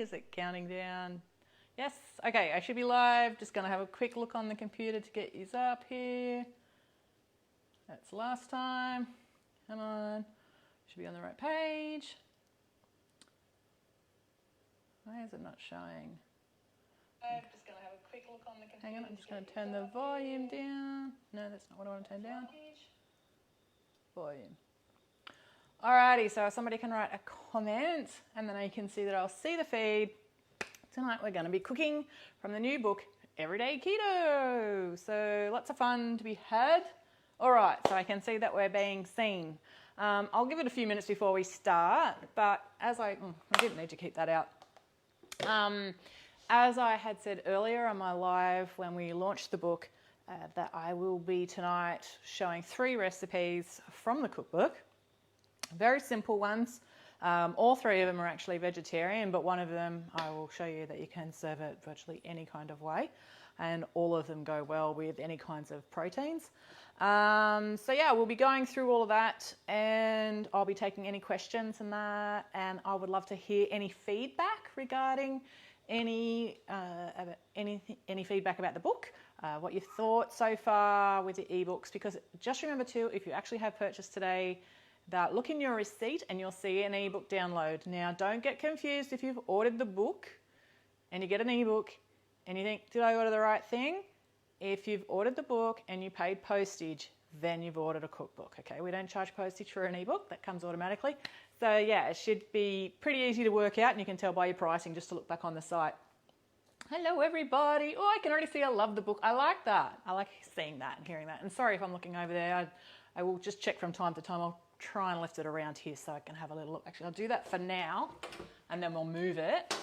Is it counting down? Yes. Okay, I should be live. Just going to have a quick look on the computer to get you up here. That's last time. Come on. Should be on the right page. Why is it not showing? I'm just going to have a quick look on the computer. Hang on, I'm just going to turn the volume down. No, that's not what I want to turn down. Volume. Alrighty, so somebody can write a comment and then I can see that I'll see the feed. Tonight we're going to be cooking from the new book, Everyday Keto. So lots of fun to be had. Alright, so I can see that we're being seen. I'll give it a few minutes before we start, but as I didn't need to keep that out. As I had said earlier on my live when we launched the book, that I will be tonight showing 3 recipes from the cookbook. Very simple ones. All 3 of them are actually vegetarian, but one of them I will show you that you can serve it virtually any kind of way, and all of them go well with any kinds of proteins. So yeah, we'll be going through all of that, and I'll be taking any questions and that, and I would love to hear any feedback regarding any feedback about the book, what you thought so far with the ebooks, because just remember too, if you actually have purchased today, that look in your receipt and you'll see an ebook download. Now don't get confused if you've ordered the book and you get an ebook and you think, did I order the right thing? If you've ordered the book and you paid postage, then you've ordered a cookbook, okay? We don't charge postage for an ebook, that comes automatically. So yeah, it should be pretty easy to work out, and you can tell by your pricing just to look back on the site. Hello everybody. Oh, I can already see I love the book. I like that. I like seeing that and hearing that. And sorry if I'm looking over there. I will just check from time to time. I'll try and lift it around here so I can have a little look. Actually, I'll do that for now, and then we'll move it.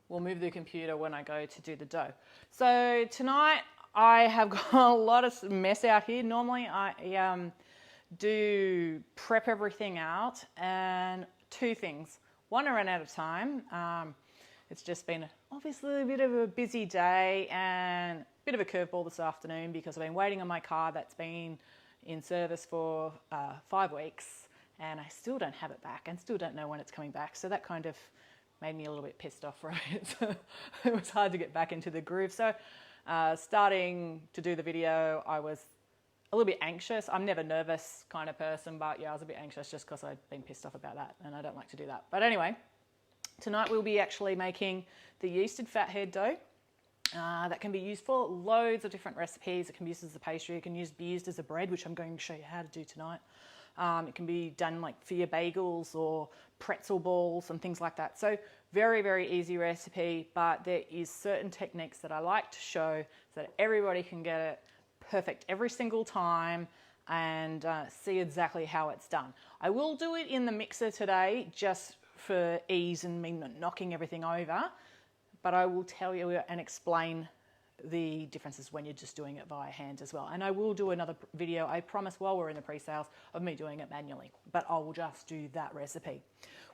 We'll move the computer when I go to do the dough. So tonight I have got a lot of mess out here. Normally I do prep everything out, and 2 things. One, I ran out of time. It's just been obviously a bit of a busy day and a bit of a curveball this afternoon because I've been waiting on my car that's been in service for 5 weeks, and I still don't have it back and still don't know when it's coming back. So that kind of made me a little bit pissed off, right? So it was hard to get back into the groove. So starting to do the video, I was a little bit anxious. I'm never nervous kind of person, but yeah, I was a bit anxious just because I'd been pissed off about that, and I don't like to do that. But anyway, tonight we'll be actually making the yeasted fathead dough. That can be used for loads of different recipes. It can be used as a pastry. It can be used as a bread, which I'm going to show you how to do tonight. It can be done like for your bagels or pretzel balls and things like that. So very, very easy recipe, but there is certain techniques that I like to show so that everybody can get it perfect every single time and see exactly how it's done. I will do it in the mixer today just for ease and me not knocking everything over, but I will tell you and explain the differences when you're just doing it via hand as well. And I will do another video, I promise, while we're in the pre-sales, of me doing it manually, but I will just do that recipe.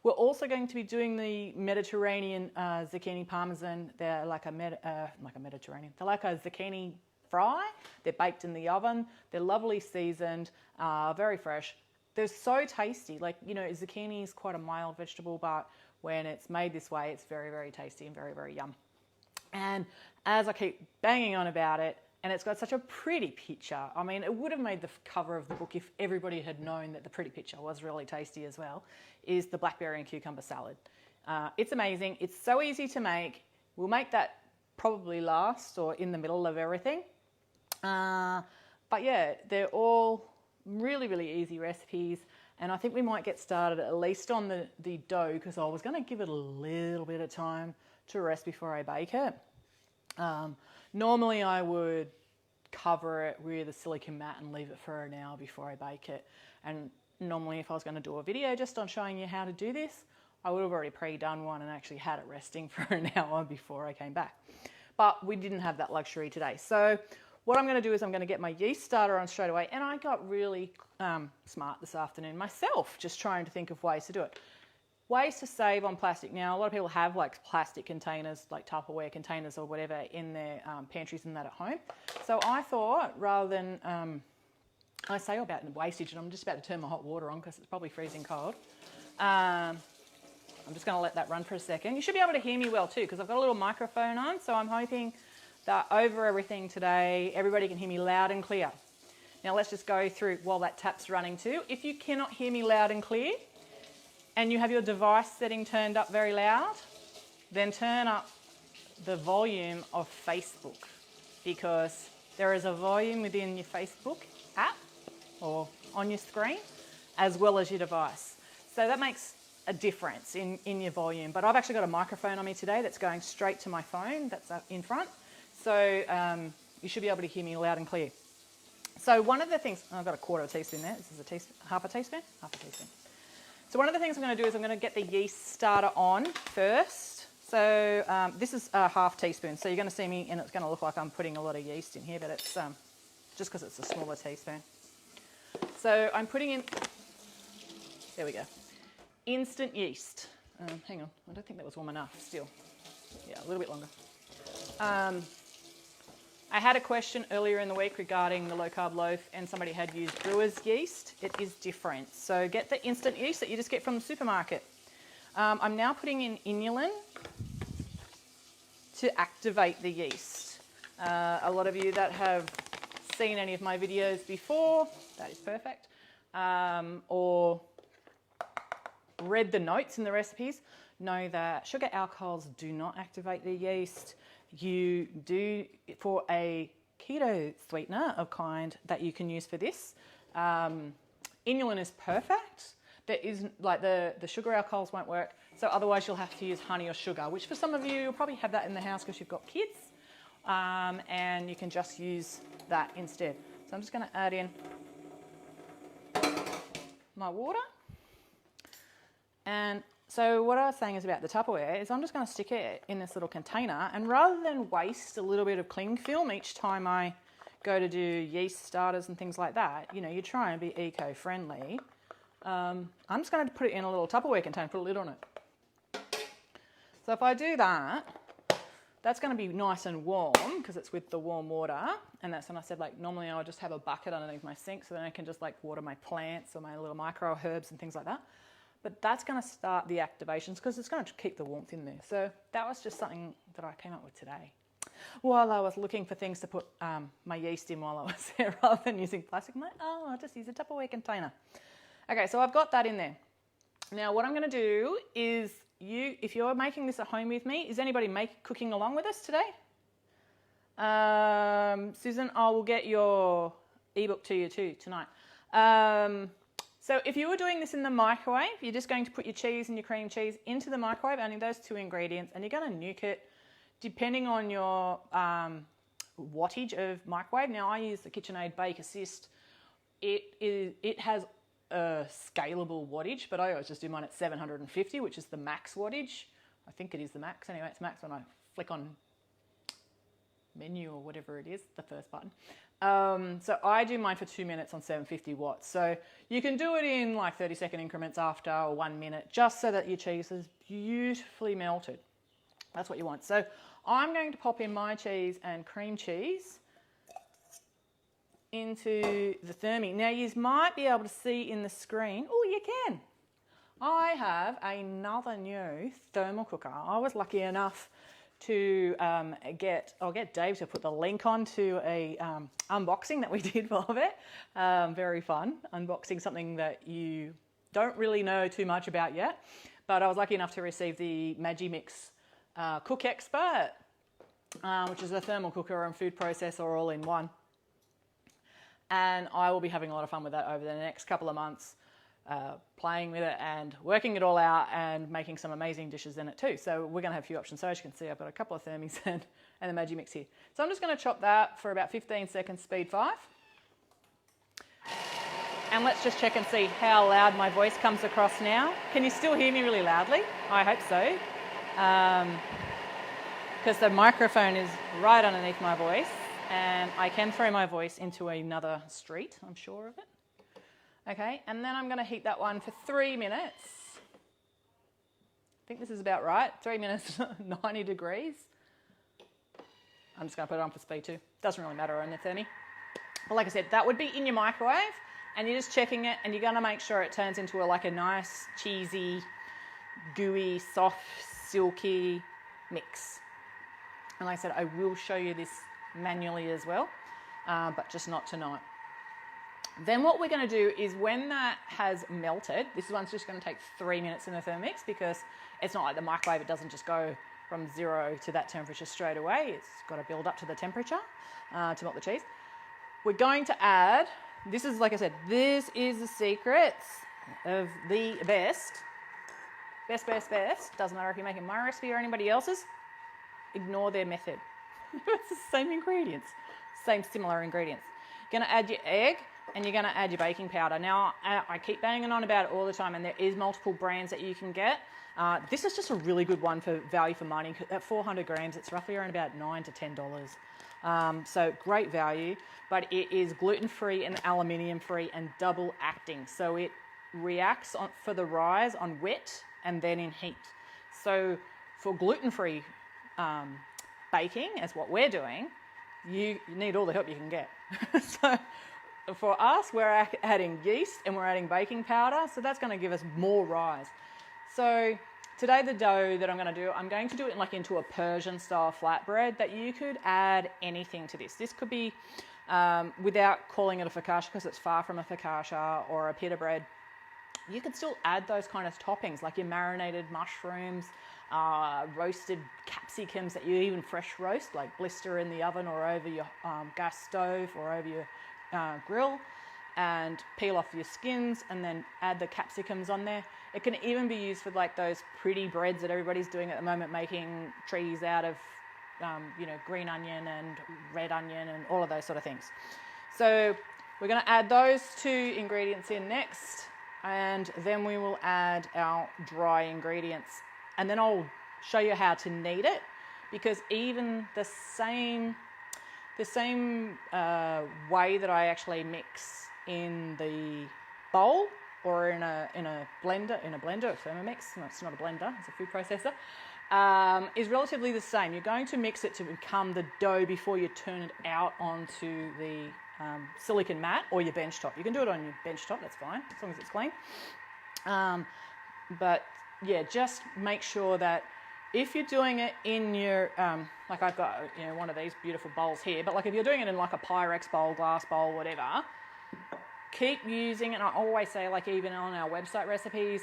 We're also going to be doing the Mediterranean zucchini parmesan. They're like a Mediterranean, they're like a zucchini fry. They're baked in the oven. They're lovely seasoned, very fresh. They're so tasty. Like, you know, zucchini is quite a mild vegetable, but when it's made this way, it's very, very tasty and very, very yum. And as I keep banging on about it, and it's got such a pretty picture. I mean, it would have made the cover of the book if everybody had known that the pretty picture was really tasty as well, is the blackberry and cucumber salad. It's amazing. It's so easy to make. We'll make that probably last or in the middle of everything. But yeah, they're all really, really easy recipes. And I think we might get started at least on the dough, because I was going to give it a little bit of time to rest before I bake it. Normally I would cover it with a silicone mat and leave it for an hour before I bake it. And normally if I was going to do a video just on showing you how to do this, I would have already pre-done one and actually had it resting for an hour before I came back. But we didn't have that luxury today. So what I'm going to do is I'm going to get my yeast starter on straight away. And I got really smart this afternoon myself, just trying to think of ways to do it. Ways to save on plastic. Now, a lot of people have like plastic containers, like Tupperware containers or whatever in their pantries and that at home. So I thought, rather than, I say about wastage, and I'm just about to turn my hot water on because it's probably freezing cold. I'm just going to let that run for a second. You should be able to hear me well too, because I've got a little microphone on, so I'm hoping that over everything today, everybody can hear me loud and clear. Now let's just go through while that tap's running too. If you cannot hear me loud and clear, and you have your device setting turned up very loud, then turn up the volume of Facebook, because there is a volume within your Facebook app or on your screen, as well as your device. So that makes a difference in your volume. But I've actually got a microphone on me today that's going straight to my phone that's up in front. So you should be able to hear me loud and clear. So one of the things, I've got a quarter of a teaspoon there. This is a teaspoon, half a teaspoon. So one of the things I'm going to do is I'm going to get the yeast starter on first. So this is a half teaspoon. So you're going to see me, and it's going to look like I'm putting a lot of yeast in here, but it's just because it's a smaller teaspoon. So I'm putting in, there we go, instant yeast. Hang on, I don't think that was warm enough still. Yeah, a little bit longer. I had a question earlier in the week regarding the low carb loaf, and somebody had used brewer's yeast. It is different. So get the instant yeast that you just get from the supermarket. I'm now putting in inulin to activate the yeast. A lot of you that have seen any of my videos before, that is perfect, or read the notes in the recipes, know that sugar alcohols do not activate the yeast. You do, for a keto sweetener of kind that you can use for this, inulin is perfect. There is, like, the sugar alcohols won't work, so otherwise you'll have to use honey or sugar, which for some of you, you'll probably have that in the house because you've got kids, and you can just use that instead. So I'm just going to add in my water. And so what I was saying is about the Tupperware is I'm just going to stick it in this little container, and rather than waste a little bit of cling film each time I go to do yeast starters and things like that, you know, you try and be eco-friendly. I'm just going to put it in a little Tupperware container, put a lid on it. So if I do that, that's going to be nice and warm because it's with the warm water. And that's when I said, like, normally I would just have a bucket underneath my sink so then I can just like water my plants or my little micro herbs and things like that. But that's going to start the activations because it's going to keep the warmth in there. So that was just something that I came up with today while I was looking for things to put my yeast in while I was there, rather than using plastic. I'm like, oh, I'll just use a Tupperware container. Okay, so I've got that in there. Now what I'm going to do is, if you're making this at home with me, is anybody cooking along with us today? Susan, I will get your ebook to you too tonight. So if you were doing this in the microwave, you're just going to put your cheese and your cream cheese into the microwave, only those two ingredients, and you're going to nuke it depending on your wattage of microwave. Now I use the KitchenAid Bake Assist. It has a scalable wattage, but I always just do mine at 750, which is the max wattage. I think it is the max. Anyway, it's max when I flick on menu or whatever it is, the first button. So I do mine for 2 minutes on 750 watts. So you can do it in like 30-second increments after, or 1 minute, just so that your cheese is beautifully melted. That's what you want. So I'm going to pop in my cheese and cream cheese into the thermi. Now you might be able to see in the screen, oh, you can. I have another new thermal cooker. I was lucky enough to I'll get Dave to put the link on to a unboxing that we did of it. Very fun, unboxing something that you don't really know too much about yet. But I was lucky enough to receive the Magimix Cook Expert, which is a thermal cooker and food processor all in one. And I will be having a lot of fun with that over the next couple of months, playing with it and working it all out and making some amazing dishes in it too. So we're going to have a few options. So as you can see, I've got a couple of thermis and the Magimix here. So I'm just going to chop that for about 15 seconds, speed 5. And let's just check and see how loud my voice comes across now. Can you still hear me really loudly? I hope so. Because the microphone is right underneath my voice, and I can throw my voice into another street, I'm sure of it. Okay, and then I'm going to heat that one for 3 minutes. I think this is about right. 3 minutes, 90 degrees. I'm just going to put it on for speed 2. Doesn't really matter on the thermi. But like I said, that would be in your microwave, and you're just checking it, and you're going to make sure it turns into a nice, cheesy, gooey, soft, silky mix. And like I said, I will show you this manually as well, but just not tonight. Then what we're going to do is when that has melted, this one's just going to take 3 minutes in the Thermomix because it's not like the microwave, it doesn't just go from 0 to that temperature straight away. It's got to build up to the temperature to melt the cheese. We're going to add, this is, like I said, this is the secrets of the best. Best. Doesn't matter if you're making my recipe or anybody else's. Ignore their method. It's the same ingredients, same similar ingredients. You're going to add your egg and you're going to add your baking powder. Now, I keep banging on about it all the time, and there is multiple brands that you can get. This is just a really good one for value for money. At 400 grams, it's roughly around about $9 to $10. So great value, but it is gluten-free and aluminium-free and double acting. So it reacts for the rise on wet and then in heat. So for gluten-free baking, as what we're doing, you need all the help you can get. So for us, we're adding yeast and we're adding baking powder, so that's going to give us more rise. So today the dough that I'm going to do it into a Persian style flatbread. That you could add anything to this. This could be without calling it a focaccia because it's far from a focaccia or a pita bread. You could still add those kind of toppings like your marinated mushrooms, roasted capsicums that you even fresh roast, like blister in the oven or over your gas stove or over your grill, and peel off your skins and then add the capsicums on there. It can even be used for like those pretty breads that everybody's doing at the moment, making trees out of green onion and red onion and all of those sort of things. So we're going to add those 2 ingredients in next, and then we will add our dry ingredients, and then I'll show you how to knead it, because even the same way that I actually mix in the bowl or in a blender, a Thermomix, no, it's not a blender, it's a food processor, is relatively the same. You're going to mix it to become the dough before you turn it out onto the silicone mat or your bench top. You can do it on your bench top, that's fine, as long as it's clean. But yeah, just make sure that if you're doing it in your, like I've got one of these beautiful bowls here, but like if you're doing it in like a Pyrex bowl, glass bowl, whatever, keep using, and I always say, like even on our website recipes,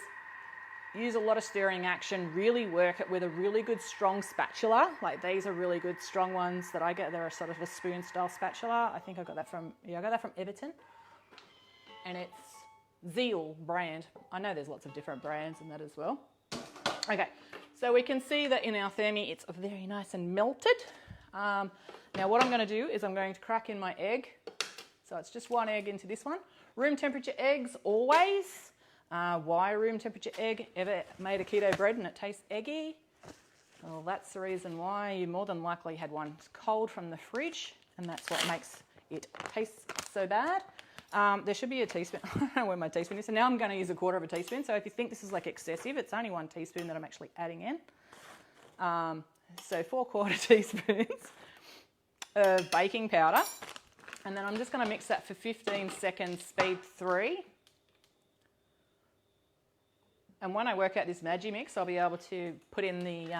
use a lot of stirring action, really work it with a really good strong spatula. Like these are really good strong ones that I get. They're a sort of a spoon style spatula. I think I got that from Everton. And it's Zeal brand. I know there's lots of different brands in that as well. Okay, so we can see that in our Thermi it's very nice and melted. Now what I'm going to do is I'm going to crack in my egg. So it's just 1 egg into this one. Room temperature eggs always. Why room temperature egg? Ever made a keto bread and it tastes eggy? Well, that's the reason why. You more than likely had one cold from the fridge, and that's what makes it taste so bad. There should be a teaspoon. I don't know where my teaspoon is. So now I'm going to use 1/4 of a teaspoon. So if you think this is like excessive, it's only 1 teaspoon that I'm actually adding in. So 4/4 teaspoons of baking powder. And then I'm just going to mix that for 15 seconds, speed 3. And when I work out this Maggi mix, I'll be able to put in the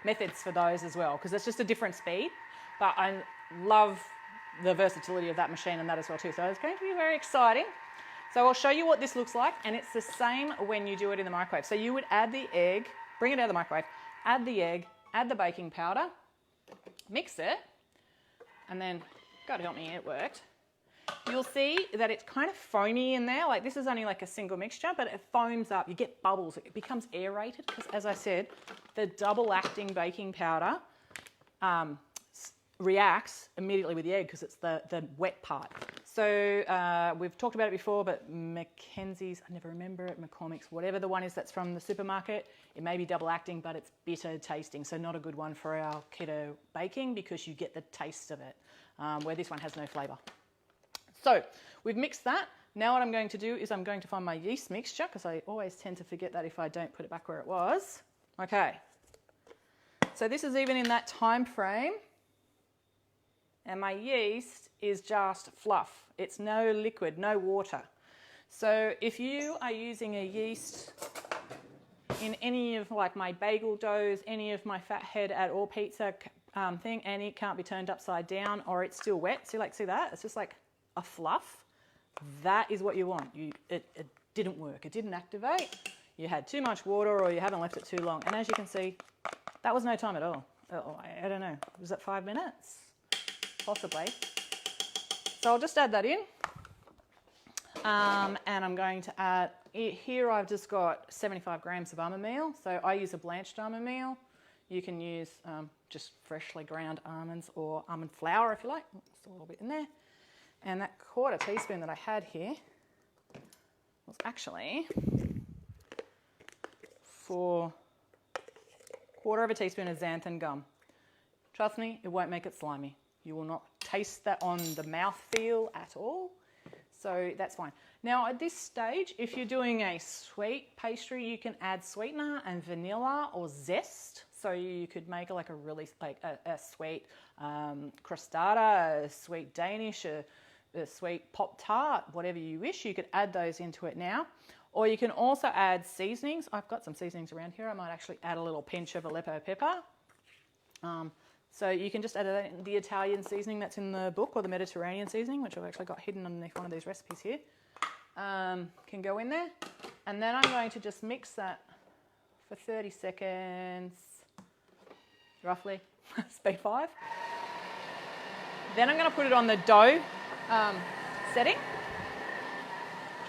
methods for those as well, because it's just a different speed. But I love the versatility of that machine and that as well too. So it's going to be very exciting. So I'll show you what this looks like, and it's the same when you do it in the microwave. So you would add the egg, bring it out of the microwave, add the egg, add the baking powder, mix it, and then, God help me, it worked. You'll see that it's kind of foamy in there. Like this is only like a single mixture, but it foams up. You get bubbles. It becomes aerated because, as I said, the double acting baking powder reacts immediately with the egg because it's the wet part. So we've talked about it before, but Mackenzie's, I never remember it, McCormick's, whatever the one is that's from the supermarket, it may be double acting, but it's bitter tasting. So not a good one for our keto baking because you get the taste of it, where this one has no flavour. So we've mixed that. Now what I'm going to do is I'm going to find my yeast mixture, because I always tend to forget that if I don't put it back where it was. Okay. So this is even in that time frame. And my yeast is just fluff. It's no liquid, no water. So if you are using a yeast in any of like my bagel doughs, any of my fathead at all pizza thing, and it can't be turned upside down or it's still wet. So like, see that? It's just like a fluff. That is what you want. It didn't work. It didn't activate. You had too much water or you haven't left it too long. And as you can see, that was no time at all. I don't know. Was it 5 minutes? Possibly. So I'll just add that in. And I'm going to add, here I've just got 75 grams of almond meal. So I use a blanched almond meal. You can use just freshly ground almonds or almond flour if you like. Just a little bit in there. And that 1/4 teaspoon that I had here was actually for 1/4 teaspoon of xanthan gum. Trust me, it won't make it slimy. You will not taste that on the mouthfeel at all. So that's fine. Now at this stage, if you're doing a sweet pastry, you can add sweetener and vanilla or zest. So you could make like a really like a sweet crostata, a sweet Danish, a sweet Pop-Tart, whatever you wish. You could add those into it now. Or you can also add seasonings. I've got some seasonings around here. I might actually add a little pinch of Aleppo pepper. So you can just add the Italian seasoning that's in the book, or the Mediterranean seasoning, which I've actually got hidden underneath one of these recipes here. Can go in there. And then I'm going to just mix that for 30 seconds, roughly, speed 5. Then I'm going to put it on the dough setting.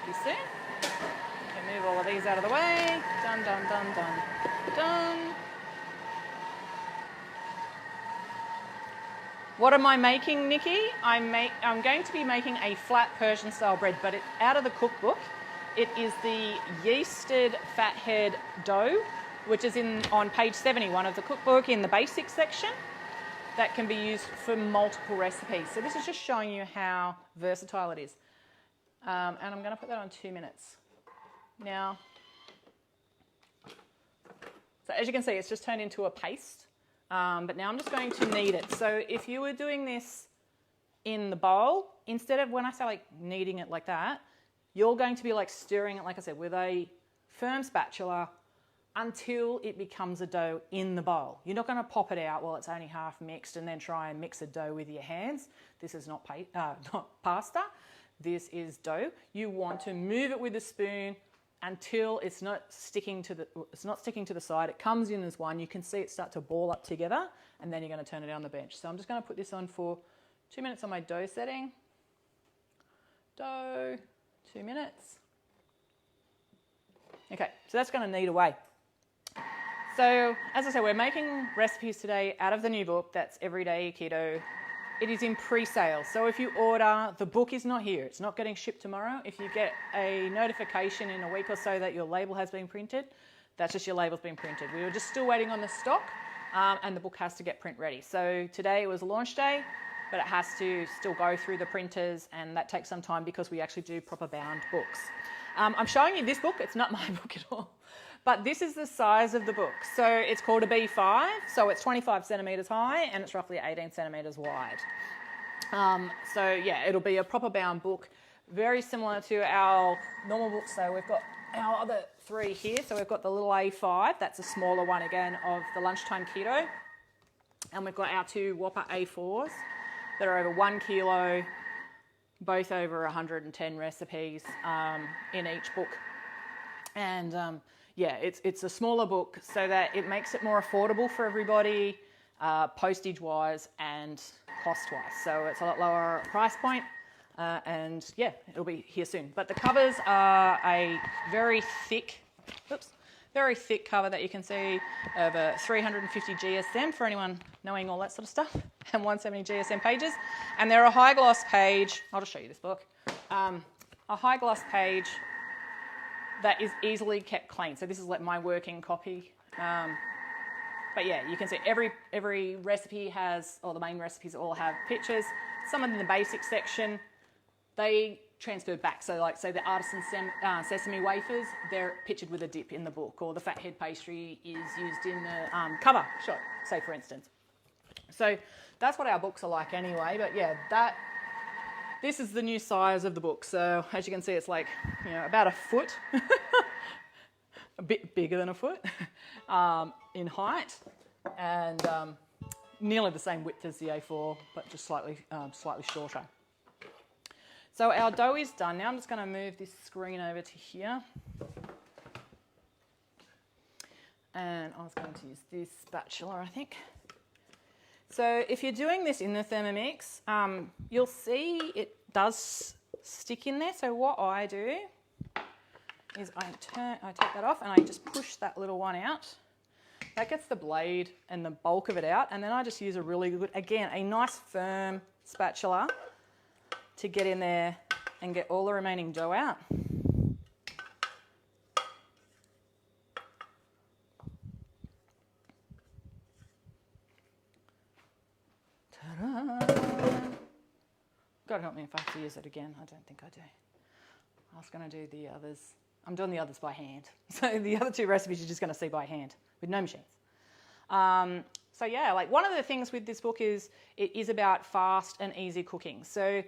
Pretty soon. Okay, move all of these out of the way. Done, done, done, done, done. What am I making, Nikki? I'm going to be making a flat Persian style bread, but out of the cookbook. It is the yeasted fathead dough, which is on page 71 of the cookbook in the basics section. That can be used for multiple recipes. So this is just showing you how versatile it is. And I'm going to put that on 2 minutes. Now, so as you can see, it's just turned into a paste. But now I'm just going to knead it. So if you were doing this in the bowl, instead of, when I say like kneading it like that, you're going to be like stirring it, like I said, with a firm spatula until it becomes a dough in the bowl. You're not going to pop it out while it's only half mixed and then try and mix a dough with your hands. This is not pasta. This is dough. You want to move it with a spoon until it's not sticking to the side. It comes in as one. You can see it start to ball up together, and then you're going to turn it on the bench. So I'm just going to put this on for 2 minutes on my dough setting. Dough, 2 minutes. Okay, so that's going to knead away. So as I said, we're making recipes today out of the new book. That's Everyday Keto. It is in pre-sale. So if you order, the book is not here. It's not getting shipped tomorrow. If you get a notification in a week or so that your label has been printed, that's just your label's been printed. We were just still waiting on the stock, and the book has to get print ready. So today was launch day, but it has to still go through the printers, and that takes some time because we actually do proper bound books. I'm showing you this book. It's not my book at all. But this is the size of the book. So it's called a B5, so it's 25 centimetres high and it's roughly 18 centimetres wide. So yeah, it'll be a proper bound book, very similar to our normal books. So we've got our other 3 here. So we've got the little A5, that's a smaller one again of the Lunchtime Keto. And we've got our 2 Whopper A4s that are over 1 kilo, both over 110 recipes in each book. And yeah, it's a smaller book so that it makes it more affordable for everybody, postage-wise and cost-wise. So it's a lot lower price point, and yeah, it'll be here soon. But the covers are a very thick cover that you can see over 350 GSM for anyone knowing all that sort of stuff, and 170 GSM pages. And they're a high gloss page. I'll just show you this book. A high gloss page that is easily kept clean. So this is like my working copy. But yeah, you can see every recipe has, or the main recipes all have pictures. Some in the basic section, they transfer back. So like, say the artisan sesame wafers, they're pictured with a dip in the book, or the fathead pastry is used in the cover shot, say for instance. So that's what our books are like anyway. But yeah, this is the new size of the book. So as you can see, it's like, about a foot a bit bigger than a foot in height, and nearly the same width as the A4, but just slightly shorter. So our dough is done. Now I'm just going to move this screen over to here. And I was going to use this spatula, I think. So if you're doing this in the Thermomix, you'll see it does stick in there. So what I do is I take that off and I just push that little one out. That gets the blade and the bulk of it out, and then I just use a really good, again, a nice firm spatula to get in there and get all the remaining dough out. Ta-da! God help me if I have to use it again. I don't think I do. I was going to do the others. I'm doing the others by hand. So the other two recipes you're just going to see by hand with no machines. So yeah, like one of the things with this book is it is about fast and easy cooking. So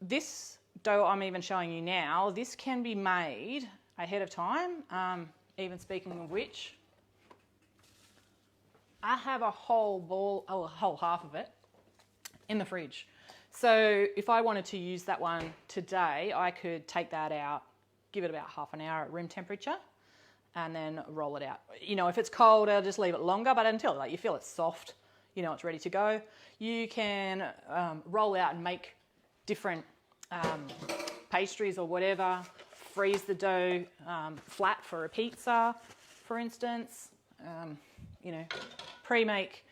this dough I'm even showing you now, this can be made ahead of time. Even speaking of which, I have a whole half of it in the fridge. So if I wanted to use that one today, I could take that out, give it about half an hour at room temperature, and then roll it out. You know, if it's cold, I'll just leave it longer, but until like you feel it's soft, you know, it's ready to go. You can roll out and make different pastries or whatever, freeze the dough flat for a pizza, for instance, you know, pre-make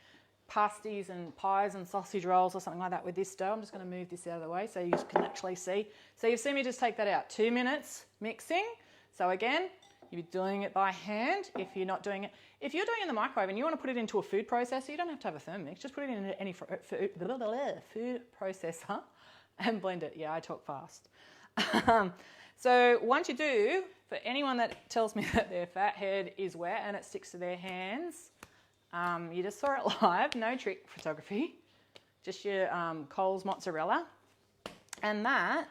pasties and pies and sausage rolls or something like that with this dough. I'm just going to move this out of the way so you can actually see. So you've seen me just take that out. 2 minutes mixing. So again, you're doing it by hand if you're not doing it. If you're doing it in the microwave and you want to put it into a food processor, you don't have to have a Thermomix. Just put it in any food processor and blend it. Yeah, I talk fast. So once you do, for anyone that tells me that their fat head is wet and it sticks to their hands, you just saw it live, no trick photography, just your Coles mozzarella, and that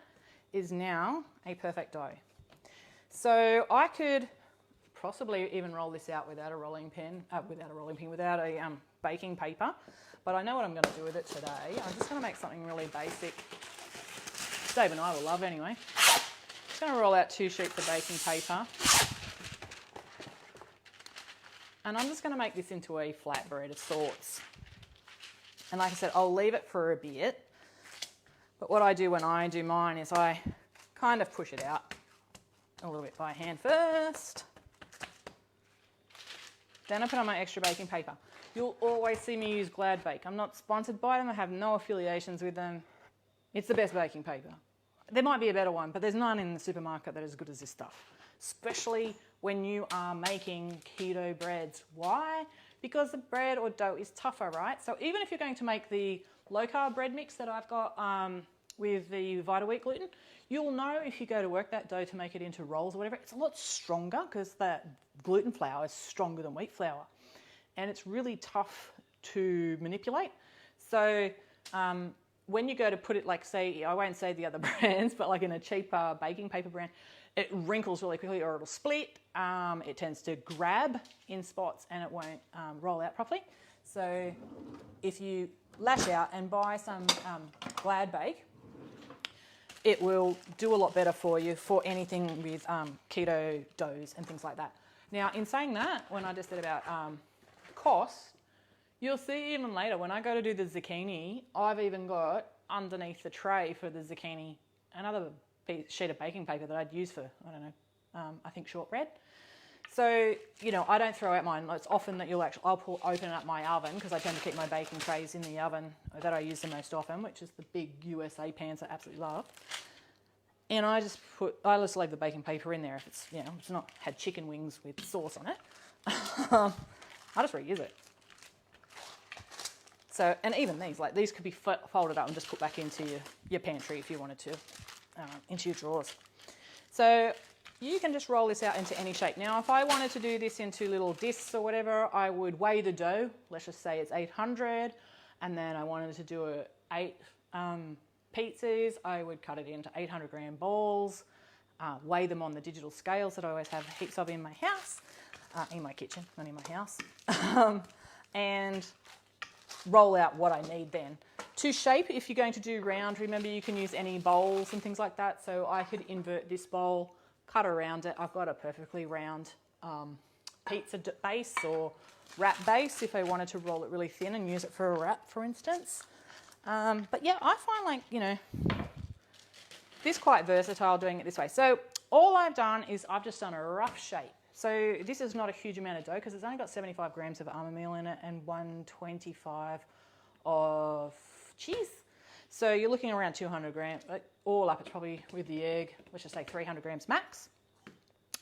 is now a perfect dough. So I could possibly even roll this out without a baking paper, but I know what I'm going to do with it today. I'm just going to make something really basic. Dave and I will love anyway. Just going to roll out 2 sheets of baking paper. And I'm just going to make this into a flatbread of sorts. And like I said, I'll leave it for a bit. But what I do when I do mine is I kind of push it out a little bit by hand first. Then I put on my extra baking paper. You'll always see me use Glad Bake. I'm not sponsored by them. I have no affiliations with them. It's the best baking paper. There might be a better one, but there's none in the supermarket that is as good as this stuff. Especially when you are making keto breads. Why? Because the bread or dough is tougher, right? So even if you're going to make the low-carb bread mix that I've got with the Vita Wheat gluten, you'll know if you go to work that dough to make it into rolls or whatever, it's a lot stronger because that gluten flour is stronger than wheat flour. And it's really tough to manipulate. So when you go to put it, like say, I won't say the other brands, but like in a cheaper baking paper brand, it wrinkles really quickly or it'll split. It tends to grab in spots and it won't roll out properly. So if you lash out and buy some Glad Bake, it will do a lot better for you for anything with keto doughs and things like that. Now, in saying that, when I just said about cost, you'll see even later when I go to do the zucchini, I've even got underneath the tray for the zucchini another sheet of baking paper that I'd use for, I don't know, I think shortbread. So, you know, I don't throw out mine. It's often that I'll open up my oven because I tend to keep my baking trays in the oven that I use the most often, which is the big USA pans I absolutely love. And I just leave the baking paper in there if it's, you know, it's not had chicken wings with sauce on it. I just reuse it. So, and even these could be folded up and just put back into your pantry if you wanted to, into your drawers. So you can just roll this out into any shape. Now, if I wanted to do this into little discs or whatever, I would weigh the dough. Let's just say it's 800, and then I wanted to do 8 pizzas. I would cut it into 800-gram balls. weigh them on the digital scales that I always have heaps of in my house, in my kitchen, not in my house, and roll out what I need then. To shape, if you're going to do round, remember you can use any bowls and things like that. So I could invert this bowl, cut around it. I've got a perfectly round pizza base or wrap base if I wanted to roll it really thin and use it for a wrap, for instance. But yeah, I find like, you know, this quite versatile doing it this way. So all I've done is I've just done a rough shape. So this is not a huge amount of dough because it's only got 75 grams of almond meal in it and 125 of cheese. So you're looking around 200 grams, all up. It's probably with the egg, let's just say 300 grams max.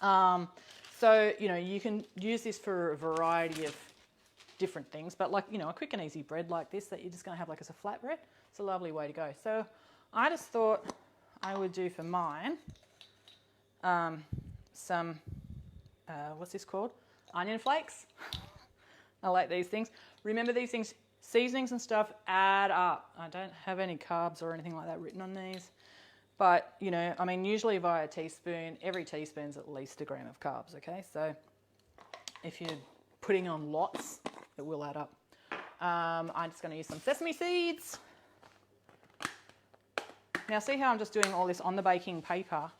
So, you know, you can use this for a variety of different things, but like, you know, a quick and easy bread like this that you're just going to have like as a flatbread, it's a lovely way to go. So I just thought I would do for mine some, what's this called? Onion flakes. I like these things. Remember these things, seasonings and stuff add up. I don't have any carbs or anything like that written on these. But, you know, I mean, usually via teaspoon, every teaspoon's at least a gram of carbs, okay? So if you're putting on lots, it will add up. I'm just going to use some sesame seeds. Now, see how I'm just doing all this on the baking paper?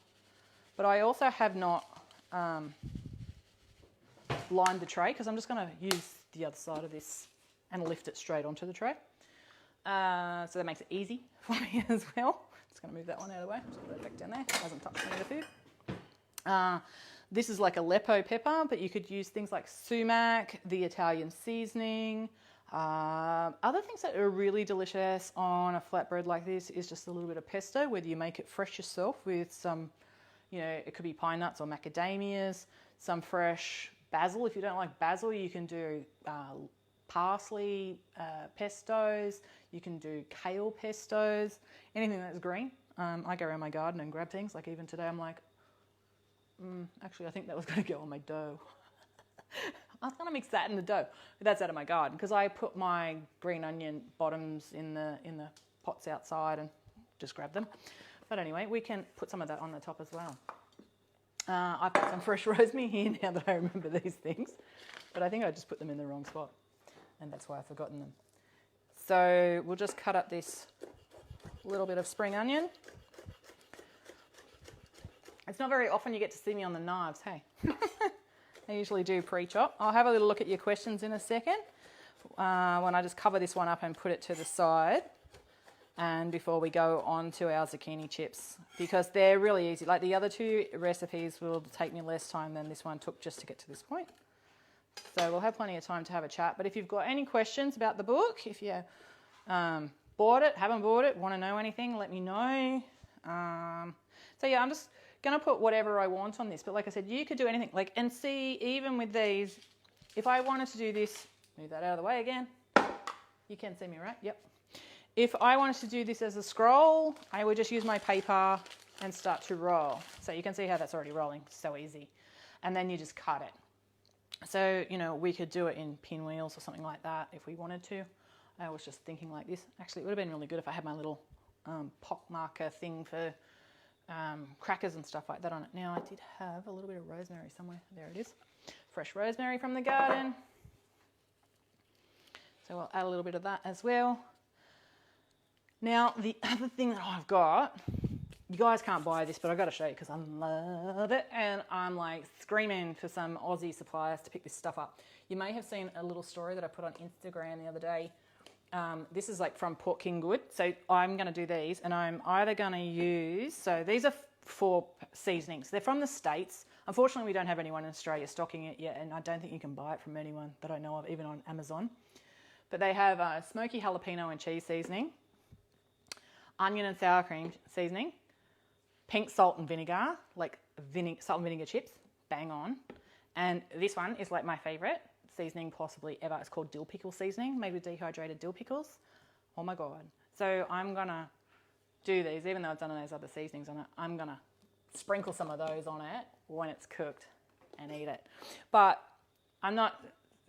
But I also have not lined the tray because I'm just going to use the other side of this and lift it straight onto the tray. So that makes it easy for me as well. Just going to move that one out of the way. Just put that back down there. It hasn't touched any of the food. This is like Aleppo pepper, but you could use things like sumac, the Italian seasoning. Other things that are really delicious on a flatbread like this is just a little bit of pesto, whether you make it fresh yourself with some, you know, it could be pine nuts or macadamias, some fresh basil. If you don't like basil, you can do parsley pestos, you can do kale pestos, anything that's green. I go around my garden and grab things, like even today I'm like, actually I think that was going to go on my dough. I was going to mix that in the dough, but that's out of my garden because I put my green onion bottoms in the pots outside and just grab them. But anyway, we can put some of that on the top as well. I've got some fresh rosemary here now that I remember these things, but I think I just put them in the wrong spot and that's why I've forgotten them. So we'll just cut up this little bit of spring onion. It's not very often you get to see me on the knives, hey? I usually do pre-chop. I'll have a little look at your questions in a second when I just cover this one up and put it to the side. And before we go on to our zucchini chips, because they're really easy. Like the other two recipes will take me less time than this one took just to get to this point. So we'll have plenty of time to have a chat. But if you've got any questions about the book, if you bought it, haven't bought it, want to know anything, let me know. So yeah, I'm just going to put whatever I want on this. But like I said, you could do anything. Like, and see, even with these, if I wanted to do this, move that out of the way again. You can see me, right? Yep. If I wanted to do this as a scroll, I would just use my paper and start to roll. So you can see how that's already rolling, so easy. And then you just cut it. So, you know, we could do it in pinwheels or something like that if we wanted to. I was just thinking like this. Actually, it would have been really good if I had my little pock marker thing for crackers and stuff like that on it. Now, I did have a little bit of rosemary somewhere. There it is. Fresh rosemary from the garden. So we'll add a little bit of that as well. Now, the other thing that I've got, you guys can't buy this, but I've got to show you because I love it. And I'm like screaming for some Aussie suppliers to pick this stuff up. You may have seen a little story that I put on Instagram the other day. This is like from Port Kingwood. So I'm going to do these and I'm either going to use, so these are 4 seasonings. They're from the States. Unfortunately, we don't have anyone in Australia stocking it yet. And I don't think you can buy it from anyone that I know of, even on Amazon. But they have smoky jalapeno and cheese seasoning, onion and sour cream seasoning, pink salt and vinegar, like salt and vinegar chips, bang on. And this one is like my favourite seasoning possibly ever. It's called dill pickle seasoning, made with dehydrated dill pickles. Oh my God. So I'm going to do these, even though I've done those other seasonings on it, I'm going to sprinkle some of those on it when it's cooked and eat it. But I'm not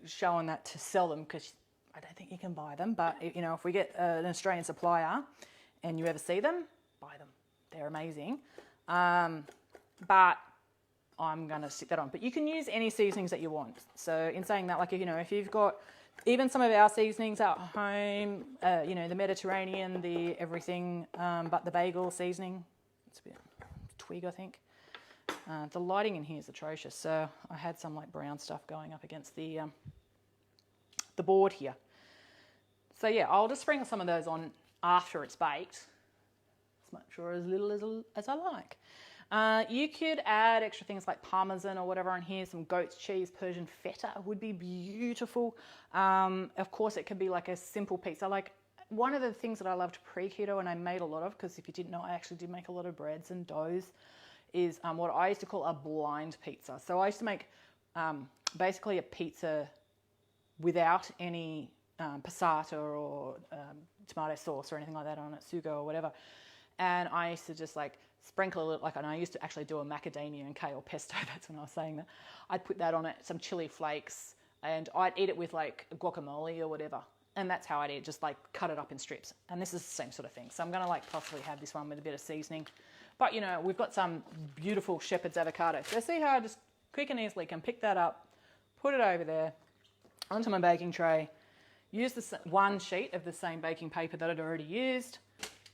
showing that to sell them because I don't think you can buy them. But, you know, if we get an Australian supplier and you ever see them, buy them. They're amazing. but I'm going to stick that on. But you can use any seasonings that you want. So in saying that, like, you know, if you've got even some of our seasonings at home, you know, the Mediterranean, the everything, but the bagel seasoning, it's a bit twig, I think. The lighting in here is atrocious. So I had some like brown stuff going up against the board here. So yeah, I'll just sprinkle some of those on after it's baked, as much or as little as I like. You could add extra things like parmesan or whatever on here, some goat's cheese, Persian feta would be beautiful. Of course, it could be like a simple pizza. Like one of the things that I loved pre-keto and I made a lot of, because if you didn't know, I actually did make a lot of breads and doughs, is what I used to call a blind pizza. So I used to make basically a pizza without any passata or tomato sauce or anything like that on it, sugo or whatever. And I used to just like sprinkle a little, like, and I used to actually do a macadamia and kale pesto. That's when I was saying that. I'd put that on it, some chili flakes, and I'd eat it with like guacamole or whatever. And that's how I'd eat it, just like cut it up in strips. And this is the same sort of thing. So I'm going to like possibly have this one with a bit of seasoning. But you know, we've got some beautiful shepherd's avocado. So see how I just quick and easily can pick that up, put it over there onto my baking tray, use the one sheet of the same baking paper that I'd already used.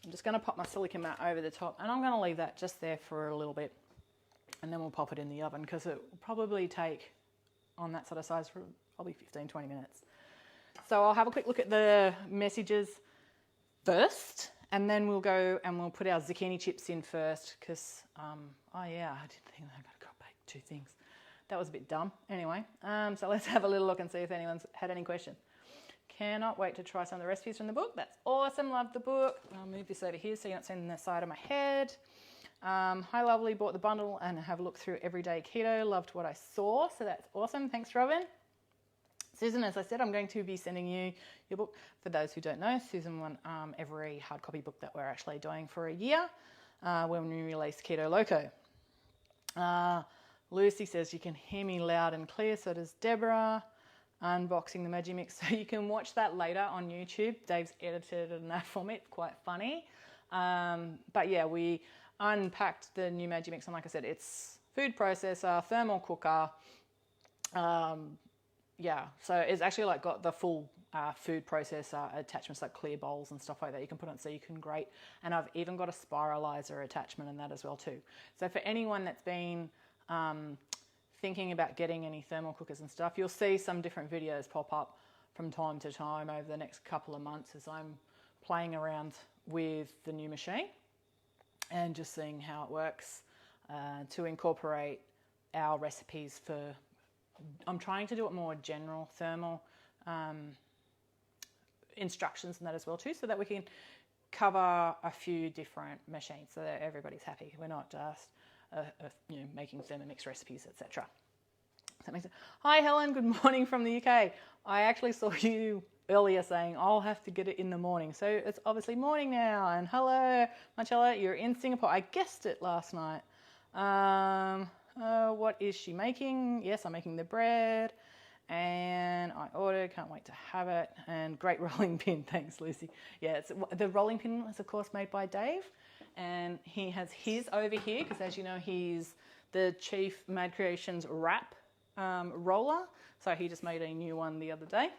I'm just going to pop my silicone mat over the top and I'm going to leave that just there for a little bit. And then we'll pop it in the oven because it will probably take, on that sort of size, for probably 15, 20 minutes. So I'll have a quick look at the messages first and then we'll go and we'll put our zucchini chips in first because, oh yeah, I didn't think that I got to bake two things. That was a bit dumb. Anyway, so let's have a little look and see if anyone's had any questions. Cannot wait to try some of the recipes from the book. That's awesome. Love the book. I'll move this over here so you're not seeing the side of my head. Hi, lovely. Bought the bundle and have a look through Everyday Keto. Loved what I saw. So that's awesome. Thanks, Robin. Susan, as I said, I'm going to be sending you your book. For those who don't know, Susan won every hard copy book that we're actually doing for a year when we release Keto Loco. Lucy says you can hear me loud and clear. So does Deborah. Unboxing the Magimix, so you can watch that later on YouTube. Dave's edited it in that format, quite funny. But yeah, we unpacked the new Magimix, and like I said, it's food processor, thermal cooker. Yeah, so it's actually like got the full food processor attachments, like clear bowls and stuff like that you can put on, so you can grate. And I've even got a spiralizer attachment in that as well too. So for anyone that's been thinking about getting any thermal cookers and stuff, you'll see some different videos pop up from time to time over the next couple of months as I'm playing around with the new machine and just seeing how it works to incorporate our recipes for, I'm trying to do it more general thermal instructions and that as well too, so that we can cover a few different machines so that everybody's happy. We're not just you know, making Thermomix recipes, etc. Does that make sense? Hi Helen, good morning from the UK. I actually saw you earlier saying I'll have to get it in the morning. So it's obviously morning now. And hello, Marcella, you're in Singapore. I guessed it last night. What is she making? Yes, I'm making the bread. And I ordered, can't wait to have it. And great rolling pin, thanks Lucy. Yeah, the rolling pin was of course made by Dave. And he has his over here because, as you know, he's the chief Mad Creations wrap roller. So he just made a new one the other day.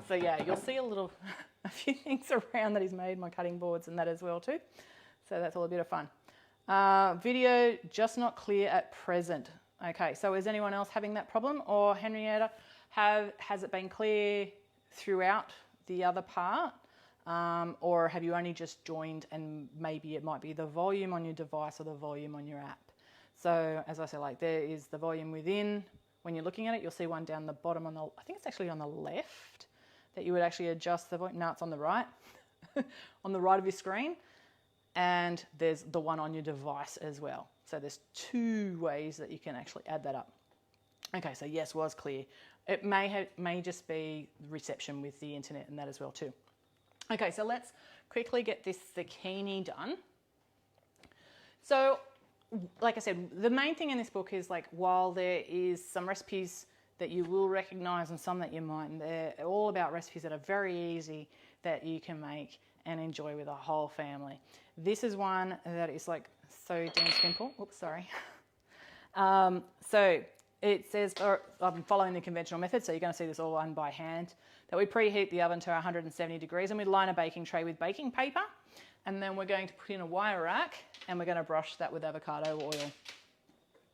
So yeah, you'll see a few things around that he's made, my cutting boards and that as well too. So that's all a bit of fun. Video just not clear at present. Okay, so is anyone else having that problem? Or Henrietta, has it been clear throughout the other part? Or have you only just joined and maybe it might be the volume on your device or the volume on your app? So as I said, like there is the volume within. When you're looking at it, you'll see one down the bottom on the, I think it's actually on the left, that you would actually adjust the volume. No, it's on the right, on the right of your screen. And there's the one on your device as well. So there's two ways that you can actually add that up. Okay, so yes, was clear. It may just be reception with the internet and that as well too. Okay, so let's quickly get this zucchini done. So, like I said, the main thing in this book is like, while there is some recipes that you will recognize and some that you mightn't, they're all about recipes that are very easy that you can make and enjoy with a whole family. This is one that is like so damn simple. Oops, sorry. So it says, I'm following the conventional method, so you're going to see this all done by hand, that we preheat the oven to 170 degrees and we line a baking tray with baking paper, and then we're going to put in a wire rack and we're going to brush that with avocado oil.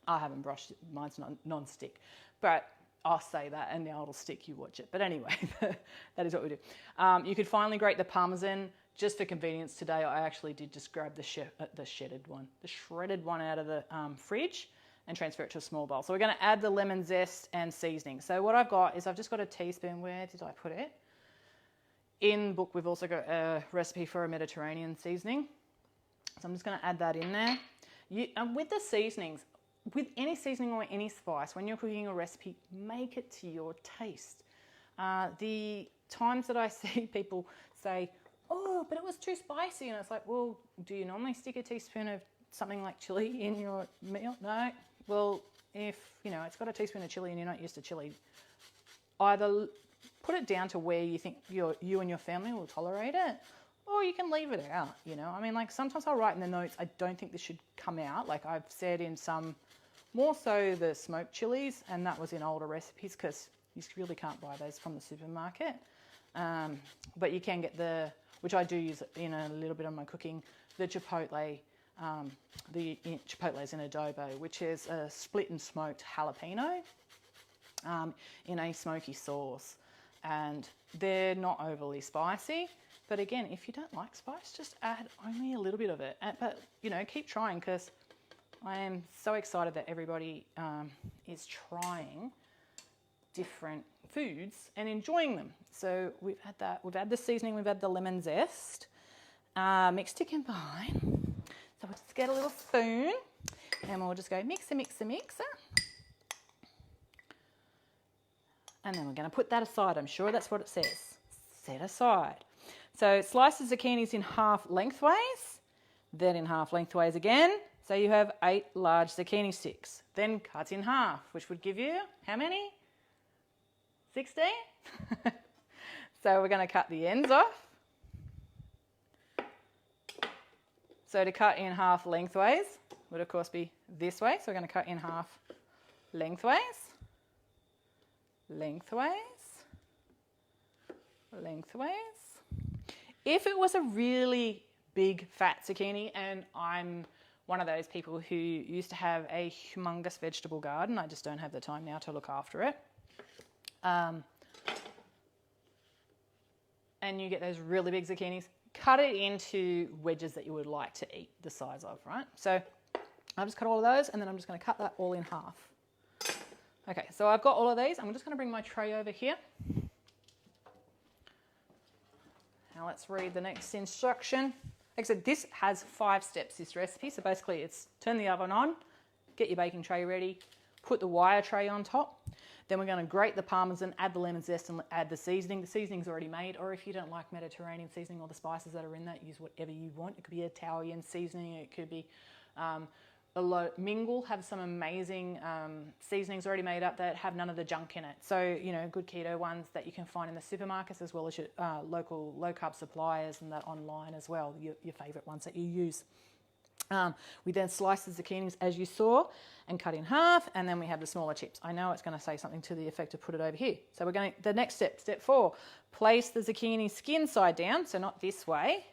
I haven't brushed it, mine's non-stick, but I'll say that and now it'll stick, you watch it. But anyway, that is what we do. You could finally grate the Parmesan. Just for convenience today, I actually did just grab the shredded one out of the fridge and transfer it to a small bowl. So we're going to add the lemon zest and seasoning. So what I've got is I've just got a teaspoon. Where did I put it? In the book, we've also got a recipe for a Mediterranean seasoning. So I'm just going to add that in there. With the seasonings, with any seasoning or any spice, when you're cooking a recipe, make it to your taste. The times that I see people say, oh, but it was too spicy, and it's like, well, do you normally stick a teaspoon of something like chili in your meal? No. Well, if, it's got a teaspoon of chili and you're not used to chili, either put it down to where you think you and your family will tolerate it, or you can leave it out, I mean, like sometimes I'll write in the notes, I don't think this should come out. Like I've said in some, more so the smoked chilies, and that was in older recipes because you really can't buy those from the supermarket. But you can get which I do use in a little bit of my cooking, the chipotle, the chipotles in adobo, which is a split and smoked jalapeno in a smoky sauce. And they're not overly spicy. But again, if you don't like spice, just add only a little bit of it. But, keep trying, because I am so excited that everybody is trying different foods and enjoying them. So we've had that. We've had the seasoning. We've had the lemon zest mixed to combine. So we'll just get a little spoon and we'll just go mixer, mixer, mixer. And then we're going to put that aside. I'm sure that's what it says. Set aside. So slice the zucchinis in half lengthways, then in half lengthways again. So you have 8 large zucchini sticks. Then cut in half, which would give you how many? 16? So we're going to cut the ends off. So to cut in half lengthways would of course be this way. So we're going to cut in half lengthways, lengthways, lengthways. If it was a really big fat zucchini, and I'm one of those people who used to have a humongous vegetable garden, I just don't have the time now to look after it. And you get those really big zucchinis, cut it into wedges that you would like to eat the size of, right? So I've just cut all of those, and then I'm just going to cut that all in half. Okay, so I've got all of these. I'm just going to bring my tray over here. Now let's read the next instruction. Like I said, this has 5 steps, this recipe. So basically it's turn the oven on, get your baking tray ready, put the wire tray on top. Then we're going to grate the Parmesan, add the lemon zest and add the seasoning. The seasoning's already made, or if you don't like Mediterranean seasoning or the spices that are in that, use whatever you want. It could be Italian seasoning, it could be Mingle have some amazing seasonings already made up that have none of the junk in it. So, good keto ones that you can find in the supermarkets as well as your local low-carb suppliers and that online as well, your favourite ones that you use. We then slice the zucchinis as you saw and cut in half, and then we have the smaller chips. I know it's going to say something to the effect of put it over here. So the next step, step 4, place the zucchini skin side down, so not this way,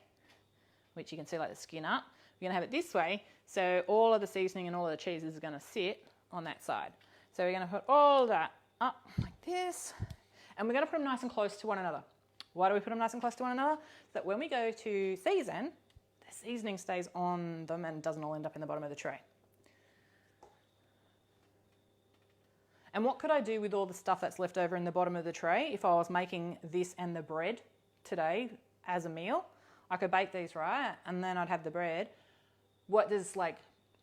which you can see like the skin up. We're going to have it this way, so all of the seasoning and all of the cheese is going to sit on that side. So we're going to put all that up like this, and we're going to put them nice and close to one another. Why do we put them nice and close to one another? So that when we go to season, the seasoning stays on them and doesn't all end up in the bottom of the tray. And what could I do with all the stuff that's left over in the bottom of the tray if I was making this and the bread today as a meal? I could bake these, right? And then I'd have the bread. What does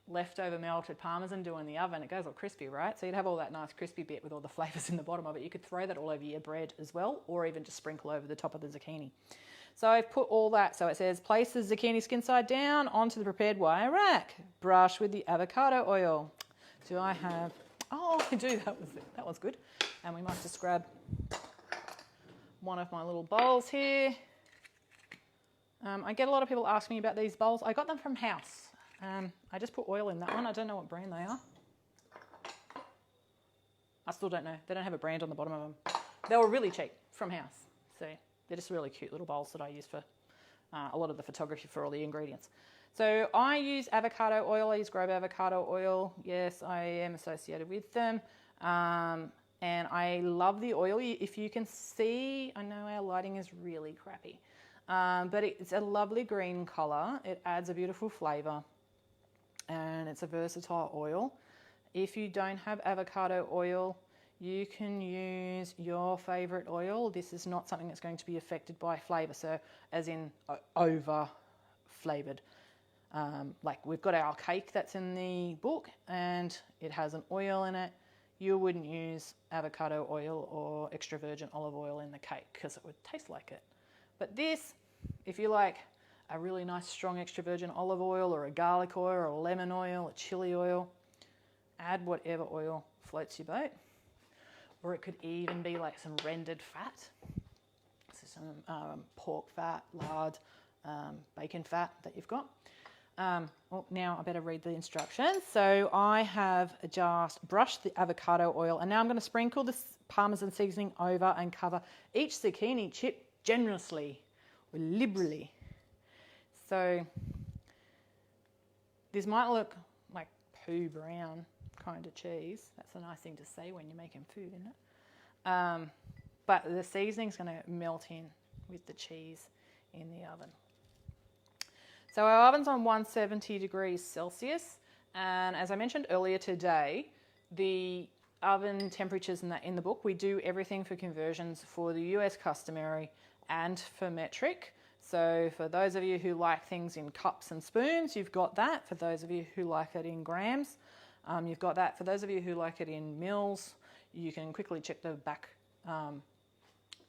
leftover melted Parmesan do in the oven? It goes all crispy, right? So you'd have all that nice crispy bit with all the flavours in the bottom of it. You could throw that all over your bread as well, or even just sprinkle over the top of the zucchini. So I've put all that. So it says, place the zucchini skin side down onto the prepared wire rack. Brush with the avocado oil. Do I have... Oh, I do. That was good. And we might just grab one of my little bowls here. I get a lot of people asking me about these bowls. I got them from House. I just put oil in that one. I don't know what brand they are. I still don't know. They don't have a brand on the bottom of them. They were really cheap from house. So they're just really cute little bowls that I use for a lot of the photography for all the ingredients. So I use avocado oil. I use Grobe avocado oil. Yes, I am associated with them. And I love the oil. If you can see, I know our lighting is really crappy, but it's a lovely green color. It adds a beautiful flavor, and it's a versatile oil. If you don't have avocado oil, you can use your favorite oil. This is not something that's going to be affected by flavor, so as in over flavored. Like we've got our cake that's in the book and it has an oil in it. You wouldn't use avocado oil or extra virgin olive oil in the cake because it would taste like it. But this, if you like a really nice strong extra virgin olive oil or a garlic oil or a lemon oil, a chili oil, add whatever oil floats your boat. Or it could even be like some rendered fat. So some pork fat, lard, bacon fat that you've got. Well, now I better read the instructions. So I have just brushed the avocado oil and now I'm going to sprinkle this Parmesan seasoning over and cover each zucchini chip generously or liberally. So this might look like poo brown kind of cheese. That's a nice thing to say when you're making food, isn't it? But the seasoning's going to melt in with the cheese in the oven. So our oven's on 170 degrees Celsius, and as I mentioned earlier today, the oven temperatures in the book, we do everything for conversions for the US customary and for metric. So for those of you who like things in cups and spoons, you've got that. For those of you who like it in grams, you've got that. For those of you who like it in mils, you can quickly check the back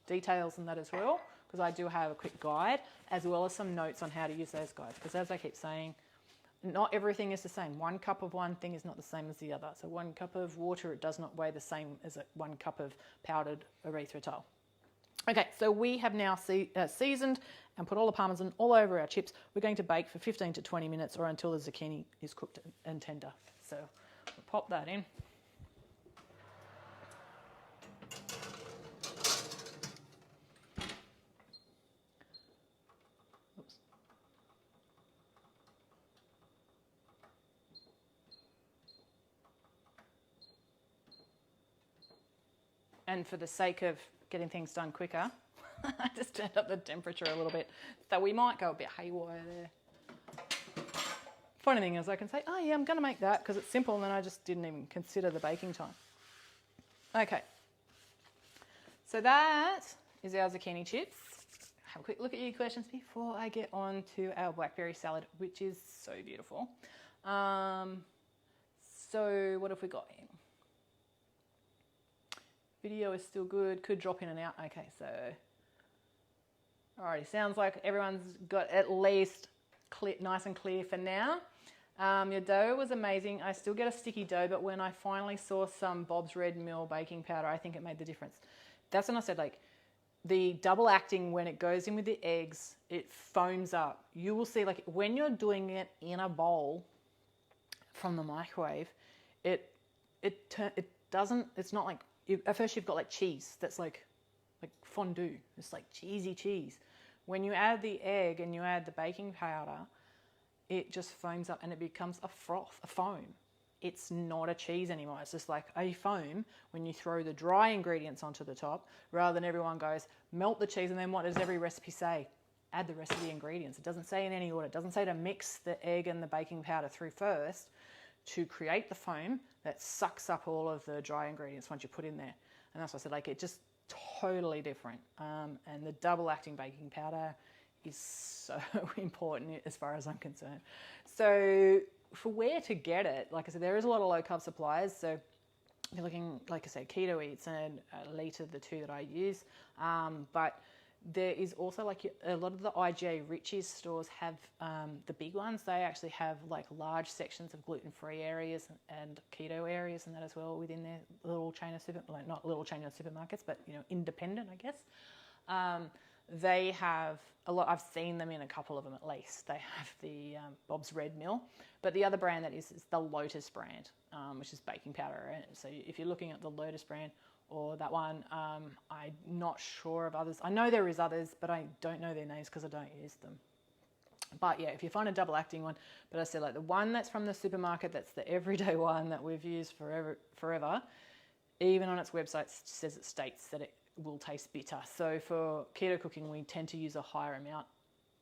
details in that as well, because I do have a quick guide as well as some notes on how to use those guides, because as I keep saying, not everything is the same. 1 cup of one thing is not the same as the other. So 1 cup of water, it does not weigh the same as 1 cup of powdered erythritol. Okay, so we have now seasoned and put all the Parmesan all over our chips. We're going to bake for 15 to 20 minutes or until the zucchini is cooked and tender. So we'll pop that in. And for the sake of getting things done quicker, I just turned up the temperature a little bit. So we might go a bit haywire there. Funny thing is I can say, oh yeah, I'm going to make that because it's simple, and then I just didn't even consider the baking time. Okay. So that is our zucchini chips. Have a quick look at your questions before I get on to our blackberry salad, which is so beautiful. So what have we got here? Video is still good, could drop in and out. Okay, so alrighty, sounds like everyone's got at least nice and clear for now. Your dough was amazing. I still get a sticky dough, but when I finally saw some Bob's Red Mill baking powder, I think it made the difference. That's when I said, like, the double acting, when it goes in with the eggs, it foams up. You will see, like, when you're doing it in a bowl from the microwave, it's not like, at first you've got like cheese that's like fondue. It's like cheesy cheese. When you add the egg and you add the baking powder, it just foams up and it becomes a froth, a foam. It's not a cheese anymore. It's just like a foam when you throw the dry ingredients onto the top, rather than everyone goes, melt the cheese, and then what does every recipe say? Add the rest of the ingredients. It doesn't say in any order. It doesn't say to mix the egg and the baking powder through first to create the foam that sucks up all of the dry ingredients once you put in there. And that's what I said, like, it's just totally different. And the double acting baking powder is so important as far as I'm concerned. So for where to get it, like I said, there is a lot of low carb suppliers. So if you're looking, like I said, Keto Eats and Elite are the two that I use. But there is also, like, a lot of the IGA Richies stores have the big ones. They actually have like large sections of gluten-free areas and keto areas and that as well within their little chain of not little chain of supermarkets, but independent, I guess. they have a lot. I've seen them in a couple of them at least. They have the Bob's Red Mill, but the other brand that is the Lotus brand, which is baking powder. So if you're looking at the Lotus brand or that one, I'm not sure of others. I know there is others, but I don't know their names because I don't use them. But yeah, if you find a double acting one, but I said like the one that's from the supermarket, that's the everyday one that we've used forever, even on its website says it states that it will taste bitter. So for keto cooking, we tend to use a higher amount,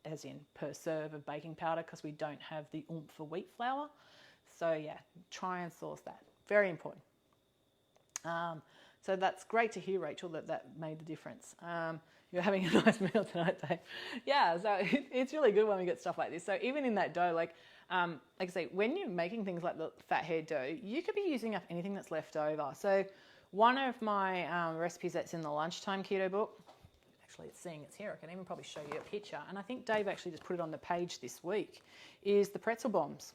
as in per serve of baking powder, because we don't have the oomph for wheat flour. So yeah, try and source that. Very important. So that's great to hear, Rachel, that made the difference. You're having a nice meal tonight, Dave. Yeah, so it's really good when we get stuff like this. So even in that dough, like I say, when you're making things like the fathead dough, you could be using up anything that's left over. So one of my recipes that's in the lunchtime keto book, actually it's here, I can even probably show you a picture, and I think Dave actually just put it on the page this week, is the pretzel bombs.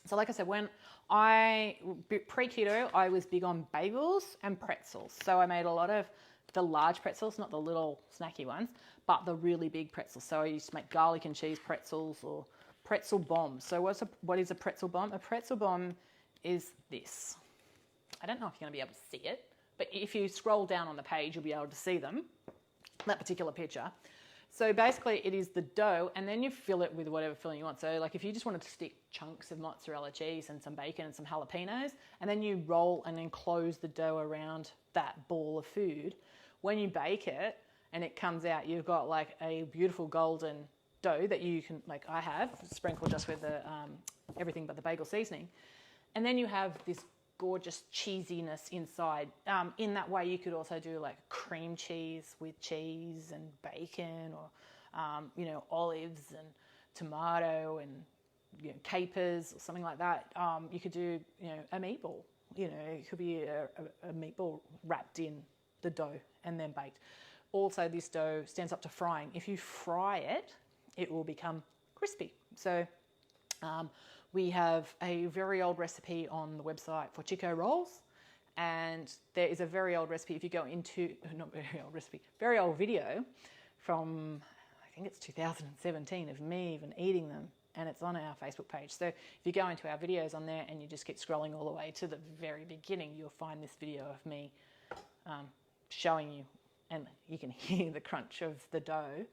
So like I said, when pre-keto, I was big on bagels and pretzels. So I made a lot of the large pretzels, not the little snacky ones, but the really big pretzels. So I used to make garlic and cheese pretzels or pretzel bombs. So what is a pretzel bomb? A pretzel bomb is this. I don't know if you're going to be able to see it, but if you scroll down on the page, you'll be able to see them, that particular picture. So basically it is the dough, and then you fill it with whatever filling you want. So like if you just wanted to stick chunks of mozzarella cheese and some bacon and some jalapenos, and then you roll and enclose the dough around that ball of food, when you bake it and it comes out, you've got like a beautiful golden dough that you can, like I have, sprinkled just with the everything but the bagel seasoning. And then you have this gorgeous cheesiness inside. In that way, you could also do like cream cheese with cheese and bacon, or olives and tomato and capers or something like that. You could do a meatball. It could be a meatball wrapped in the dough and then baked. Also, this dough stands up to frying. If you fry it, it will become crispy. So we have a very old recipe on the website for Chico rolls, and there is a very old recipe. If you go into, not very old recipe, very old video from, I think it's 2017 of me even eating them, and it's on our Facebook page. So if you go into our videos on there and you just keep scrolling all the way to the very beginning, you'll find this video of me showing you, and you can hear the crunch of the dough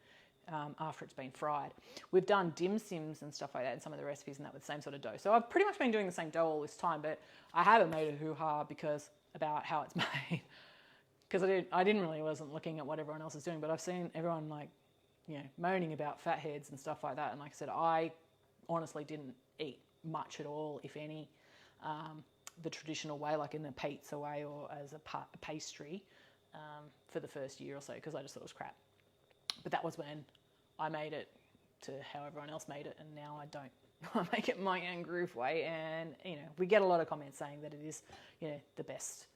after it's been fried. We've done dim sims and stuff like that in some of the recipes, and that with the same sort of dough. So I've pretty much been doing the same dough all this time, but I haven't made a hoo-ha about how it's made, because wasn't looking at what everyone else is doing, but I've seen everyone moaning about fatheads and stuff like that. And like I said, I honestly didn't eat much at all, if any, the traditional way, like in a pizza way or as a pastry, for the first year or so, because I just thought it was crap. But that was when I made it to how everyone else made it, and now I don't. I make it my own groove way, and we get a lot of comments saying that it is the best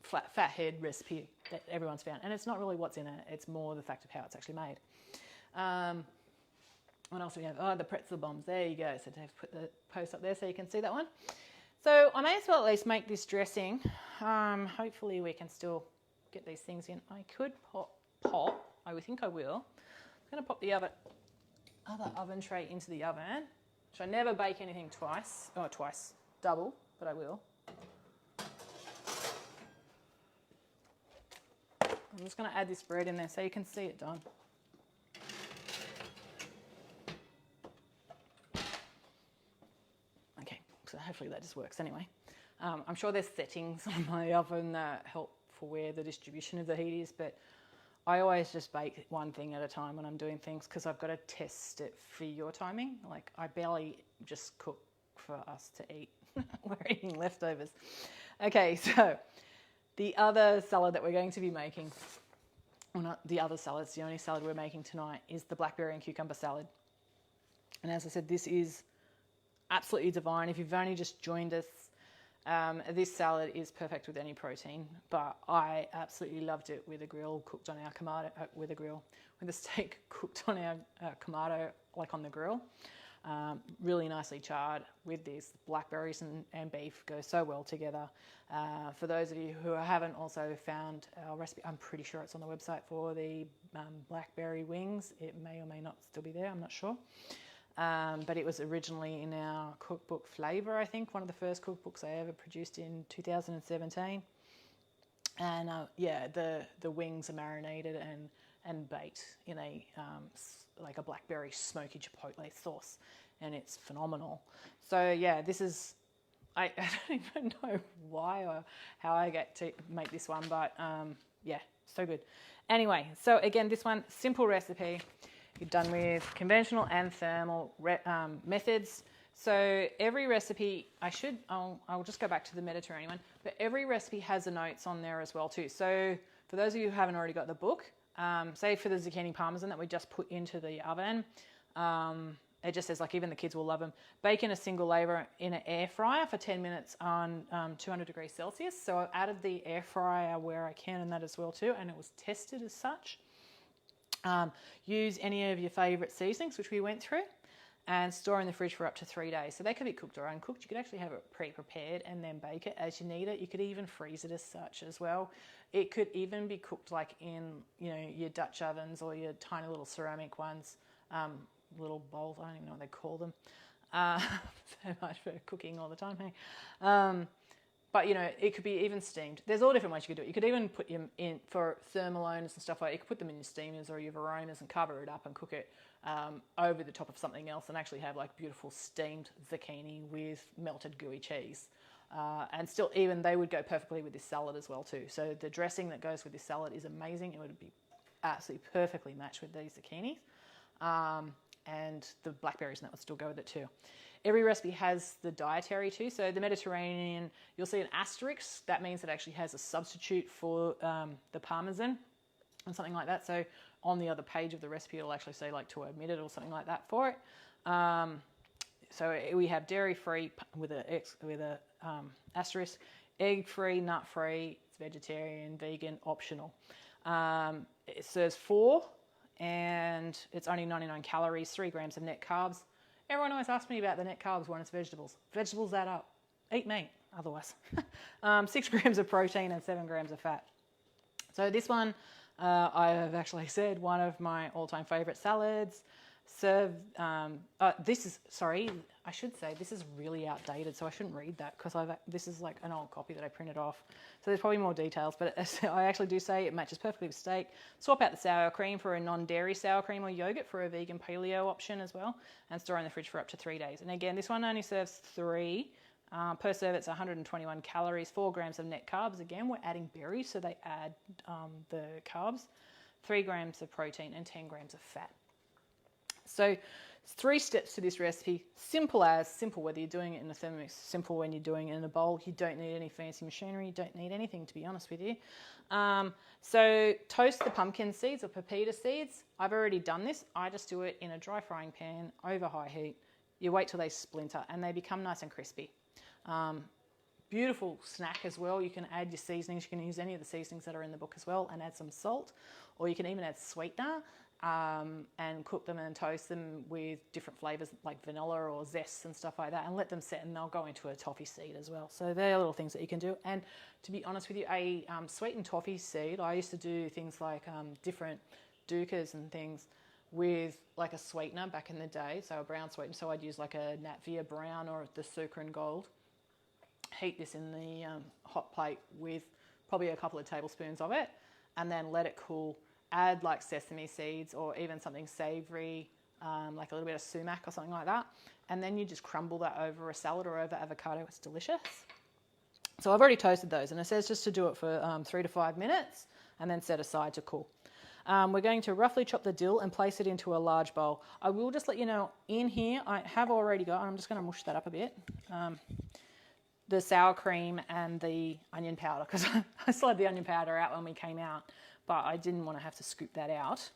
fathead recipe that everyone's found, and it's not really what's in it, it's more the fact of how it's actually made. What else do we have? Oh, the pretzel bombs, there you go. So Dave put the post up there so you can see that one. So I may as well at least make this dressing. Hopefully we can still get these things in. I could pop, I think I will. I'm going to pop the other oven tray into the oven, which I never bake anything double, but I will. I'm just going to add this bread in there so you can see it done. Okay, so hopefully that just works anyway. I'm sure there's settings on my oven that help for where the distribution of the heat is, but I always just bake one thing at a time when I'm doing things, because I've got to test it for your timing. Like, I barely just cook for us to eat. We're eating leftovers. Okay, so the other salad that we're going to be making, well, not the other salad, it's the only salad we're making tonight, is the blackberry and cucumber salad. And as I said, this is absolutely divine. If you've only just joined us, this salad is perfect with any protein, but I absolutely loved it with a grill cooked on our with a steak cooked on our Kamado, like on the grill. really nicely charred with this. Blackberries and beef go so well together. For those of you who haven't also found our recipe, I'm pretty sure it's on the website for the blackberry wings. It may or may not still be there, I'm not sure. But it was originally in our cookbook Flavour, I think, one of the first cookbooks I ever produced in 2017. And the wings are marinated and baked in a like a blackberry smoky chipotle sauce, and it's phenomenal. So yeah, this is, I don't even know why or how I get to make this one, but yeah, so good. Anyway, so again, this one, simple recipe. You're done with conventional and thermal methods. So every recipe, I'll just go back to the Mediterranean one, but every recipe has the notes on there as well too. So for those of you who haven't already got the book, say for the zucchini parmesan that we just put into the oven, it just says, like, even the kids will love them. Bake in a single layer in an air fryer for 10 minutes on 200 degrees Celsius. So I've added the air fryer where I can in that as well too, and it was tested as such. Use any of your favourite seasonings, which we went through, and store in the fridge for up to 3 days. So they could be cooked or uncooked. You could actually have it pre-prepared and then bake it as you need it. You could even freeze it as such as well. It could even be cooked like in, your Dutch ovens or your tiny little ceramic ones, little bowls. I don't even know what they call them. So much for cooking all the time, hey? But, it could be even steamed. There's all different ways you could do it. You could even put them in for thermal owners and stuff like that. You could put them in your steamers or your Veronas and cover it up and cook it over the top of something else and actually have like beautiful steamed zucchini with melted gooey cheese. And still, even they would go perfectly with this salad as well too. So the dressing that goes with this salad is amazing. It would be absolutely perfectly matched with these zucchinis. And the blackberries, and that would still go with it too. Every recipe has the dietary too. So the Mediterranean, you'll see an asterisk. That means it actually has a substitute for the parmesan and something like that. So on the other page of the recipe, it'll actually say like to omit it or something like that for it. So we have dairy-free with a asterisk, egg-free, nut-free, it's vegetarian, vegan, optional. It serves 4, and it's only 99 calories, 3 grams of net carbs. Everyone always asks me about the net carbs when it's vegetables. Vegetables add up. Eat meat, otherwise. 6 grams of protein and 7 grams of fat. So this one, I have actually said, one of my all-time favourite salads. This is really outdated, so I shouldn't read that because this is like an old copy that I printed off. So there's probably more details, but I actually do say it matches perfectly with steak. Swap out the sour cream for a non-dairy sour cream or yogurt for a vegan paleo option as well, and store in the fridge for up to 3 days. And again, this one only serves 3. Per serve, it's 121 calories, 4 grams of net carbs. Again, we're adding berries, so they add the carbs, 3 grams of protein and 10 grams of fat. So 3 steps to this recipe, simple whether you're doing it in a Thermomix, simple when you're doing it in a bowl. You don't need any fancy machinery, you don't need anything, to be honest with you. So toast the pumpkin seeds or pepita seeds. I've already done this. I just do it in a dry frying pan over high heat. You wait till they splinter and they become nice and crispy. Beautiful snack as well. You can add your seasonings. You can use any of the seasonings that are in the book as well and add some salt, or you can even add sweetener. And cook them and toast them with different flavours like vanilla or zest and stuff like that, and let them set, and they'll go into a toffee seed as well. So they're little things that you can do. And to be honest with you, a sweetened toffee seed, I used to do things like different dukas and things with like a sweetener back in the day, so a brown sweetener. So I'd use like a Natvia brown or the Sucrin Gold. Heat this in the hot plate with probably a couple of tablespoons of it, and then let it cool. Add like sesame seeds or even something savoury, like a little bit of sumac or something like that. And then you just crumble that over a salad or over avocado. It's delicious. So I've already toasted those, and it says just to do it for 3 to 5 minutes and then set aside to cool. We're going to roughly chop the dill and place it into a large bowl. I will just let you know, in here I have already got, I'm just going to mush that up a bit, the sour cream and the onion powder, because I still had the onion powder out when we came out, but I didn't want to have to scoop that out.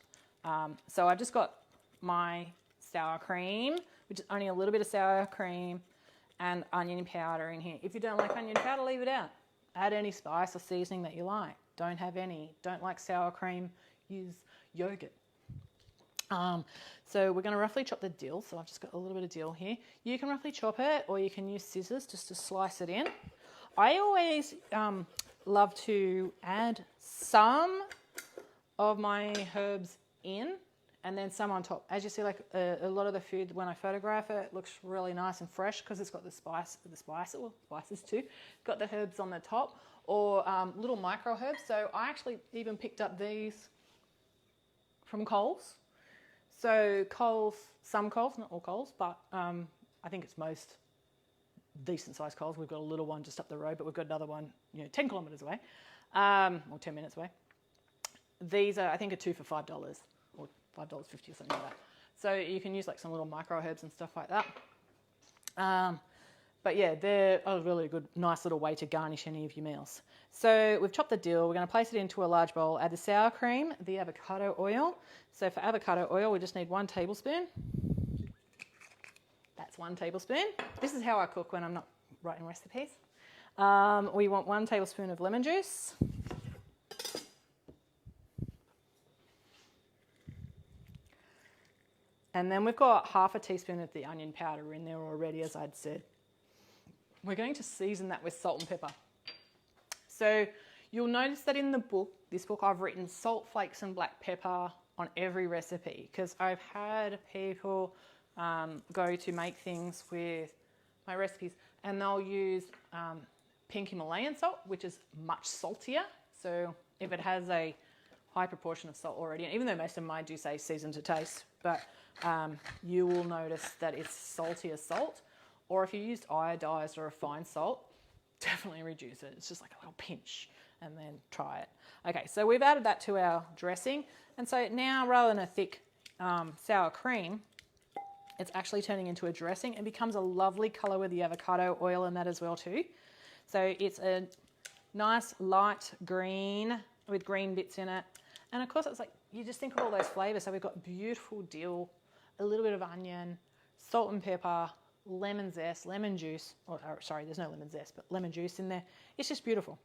So I've just got my sour cream, which is only a little bit of sour cream, and onion powder in here. If you don't like onion powder, leave it out. Add any spice or seasoning that you like. Don't have any. Don't like sour cream, use yogurt. So we're going to roughly chop the dill. So I've just got a little bit of dill here. You can roughly chop it, or you can use scissors just to slice it in. I always love to add some of my herbs in and then some on top. As you see, like a lot of the food when I photograph it looks really nice and fresh because it's got the spices too. It's got the herbs on the top, or little micro herbs. So I actually even picked up these from Coles. So Coles, some Coles, not all Coles, but I think it's most decent sized Coles. We've got a little one just up the road, but we've got another one, 10 kilometres away, or 10 minutes away. These are, I think, are 2 for $5 or $5.50 or something like that. So you can use like some little micro herbs and stuff like that. But yeah, they're a really good, nice little way to garnish any of your meals. So we've chopped the dill. We're going to place it into a large bowl. Add the sour cream, the avocado oil. So for avocado oil, we just need 1 tablespoon. That's 1 tablespoon. This is how I cook when I'm not writing recipes. We want 1 tablespoon of lemon juice. And then we've got half a teaspoon of the onion powder in there already, as I'd said. We're going to season that with salt and pepper. So you'll notice that in the book, this book, I've written salt flakes and black pepper on every recipe because I've had people go to make things with my recipes and they'll use pink Himalayan salt, which is much saltier. So if it has a high proportion of salt already, and even though most of mine do say season to taste, but you will notice that it's saltier salt. Or if you used iodized or a fine salt, definitely reduce it. It's just like a little pinch and then try it. Okay, so we've added that to our dressing. And so now rather than a thick sour cream, it's actually turning into a dressing. It becomes a lovely colour with the avocado oil in that as well too. So it's a nice light green with green bits in it. And of course it's like, you just think of all those flavours. So we've got beautiful dill, a little bit of onion, salt and pepper, lemon zest, lemon juice, sorry, there's no lemon zest, but lemon juice in there. It's just beautiful.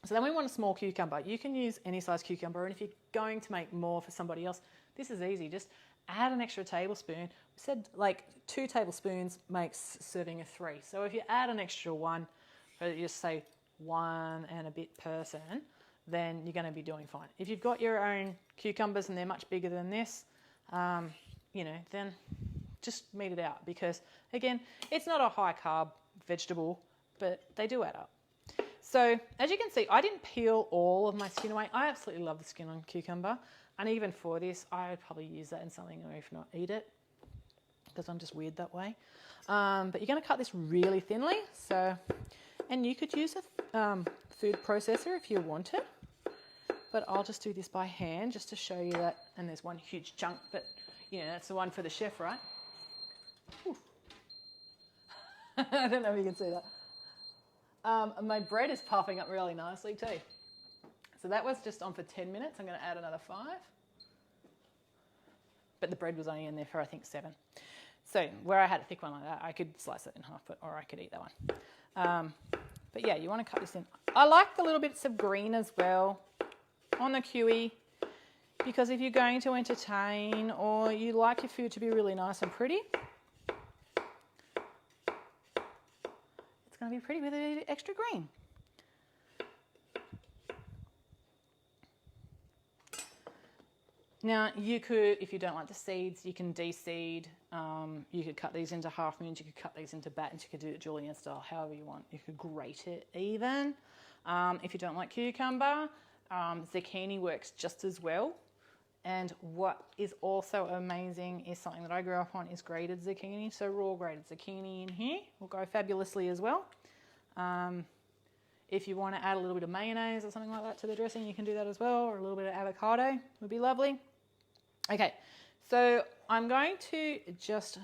So then we want a small cucumber. You can use any size cucumber, and if you're going to make more for somebody else, this is easy. Just add an extra tablespoon. We said like 2 tablespoons makes serving of 3. So if you add an extra 1, or you just say 1 and a bit person, then you're going to be doing fine. If you've got your own cucumbers and they're much bigger than this, then just meet it out because, again, it's not a high carb vegetable, but they do add up. So as you can see, I didn't peel all of my skin away. I absolutely love the skin on cucumber. And even for this, I would probably use that in something or if not eat it because I'm just weird that way. But you're going to cut this really thinly. And you could use a food processor if you wanted. But I'll just do this by hand just to show you that. And there's one huge chunk, but that's the one for the chef, right? I don't know if you can see that. My bread is puffing up really nicely too. So that was just on for 10 minutes. I'm going to add another 5. But the bread was only in there for, I think, 7. So where I had a thick one like that, I could slice it in half, or I could eat that one. But yeah, you want to cut this in. I like the little bits of green as well on the kiwi, because if you're going to entertain or you like your food to be really nice and pretty, it's going to be pretty with the extra green. Now you could, if you don't like the seeds, you can de-seed. You could cut these into half moons, you could cut these into battens, you could do it julienne style, however you want. You could grate it even. If you don't like cucumber, zucchini works just as well. And what is also amazing is something that I grew up on is grated zucchini. So raw grated zucchini in here will go fabulously as well. If you want to add a little bit of mayonnaise or something like that to the dressing, you can do that as well, or a little bit of avocado would be lovely. Okay, so I'm going to just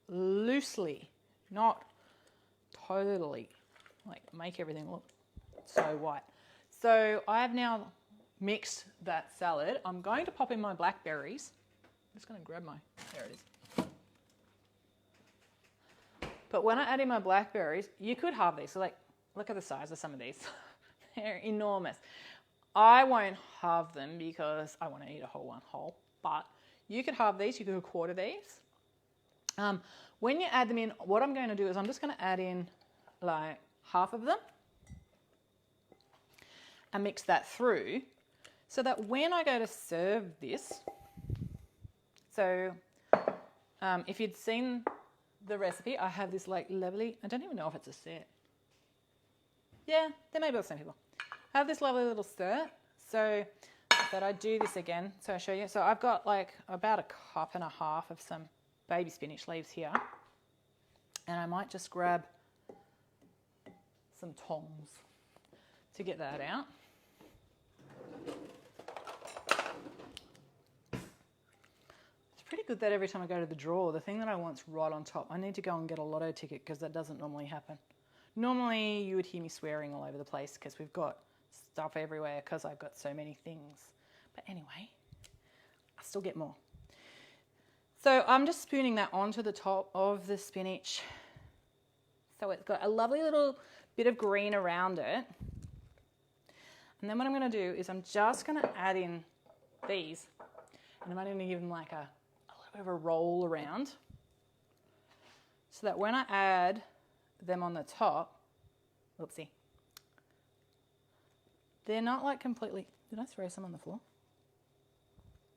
loosely, not totally, make everything look so white. So I have now mixed that salad. I'm going to pop in my blackberries. I'm just going to grab there it is. But when I add in my blackberries, you could halve these. So look at the size of some of these. They're enormous. I won't halve them because I want to eat a whole one whole, but You could halve these, you could quarter these. When you add them in, what I'm going to do is I'm just going to add in like half of them and mix that through so that when I go to serve this, so if you'd seen the recipe, I have this like lovely, I don't even know if it's a set. Yeah, there may be the same people. I have this lovely little skirt, so that I do this again, so I'll show you. So I've got like about 1.5 cups of some baby spinach leaves here, and I might just grab some tongs to get that out. It's pretty good that every time I go to the drawer, the thing that I want's right on top. I need to go and get a lotto ticket because that doesn't normally happen. Normally you would hear me swearing all over the place because we've got stuff everywhere because I've got so many things. But anyway, I still get more. So I'm just spooning that onto the top of the spinach. So it's got a lovely little bit of green around it. And then what I'm going to do is I'm just going to add in these. And I'm going to give them like a little bit of a roll around. So that when I add them on the top, oopsie, they're not like completely, did I throw some on the floor?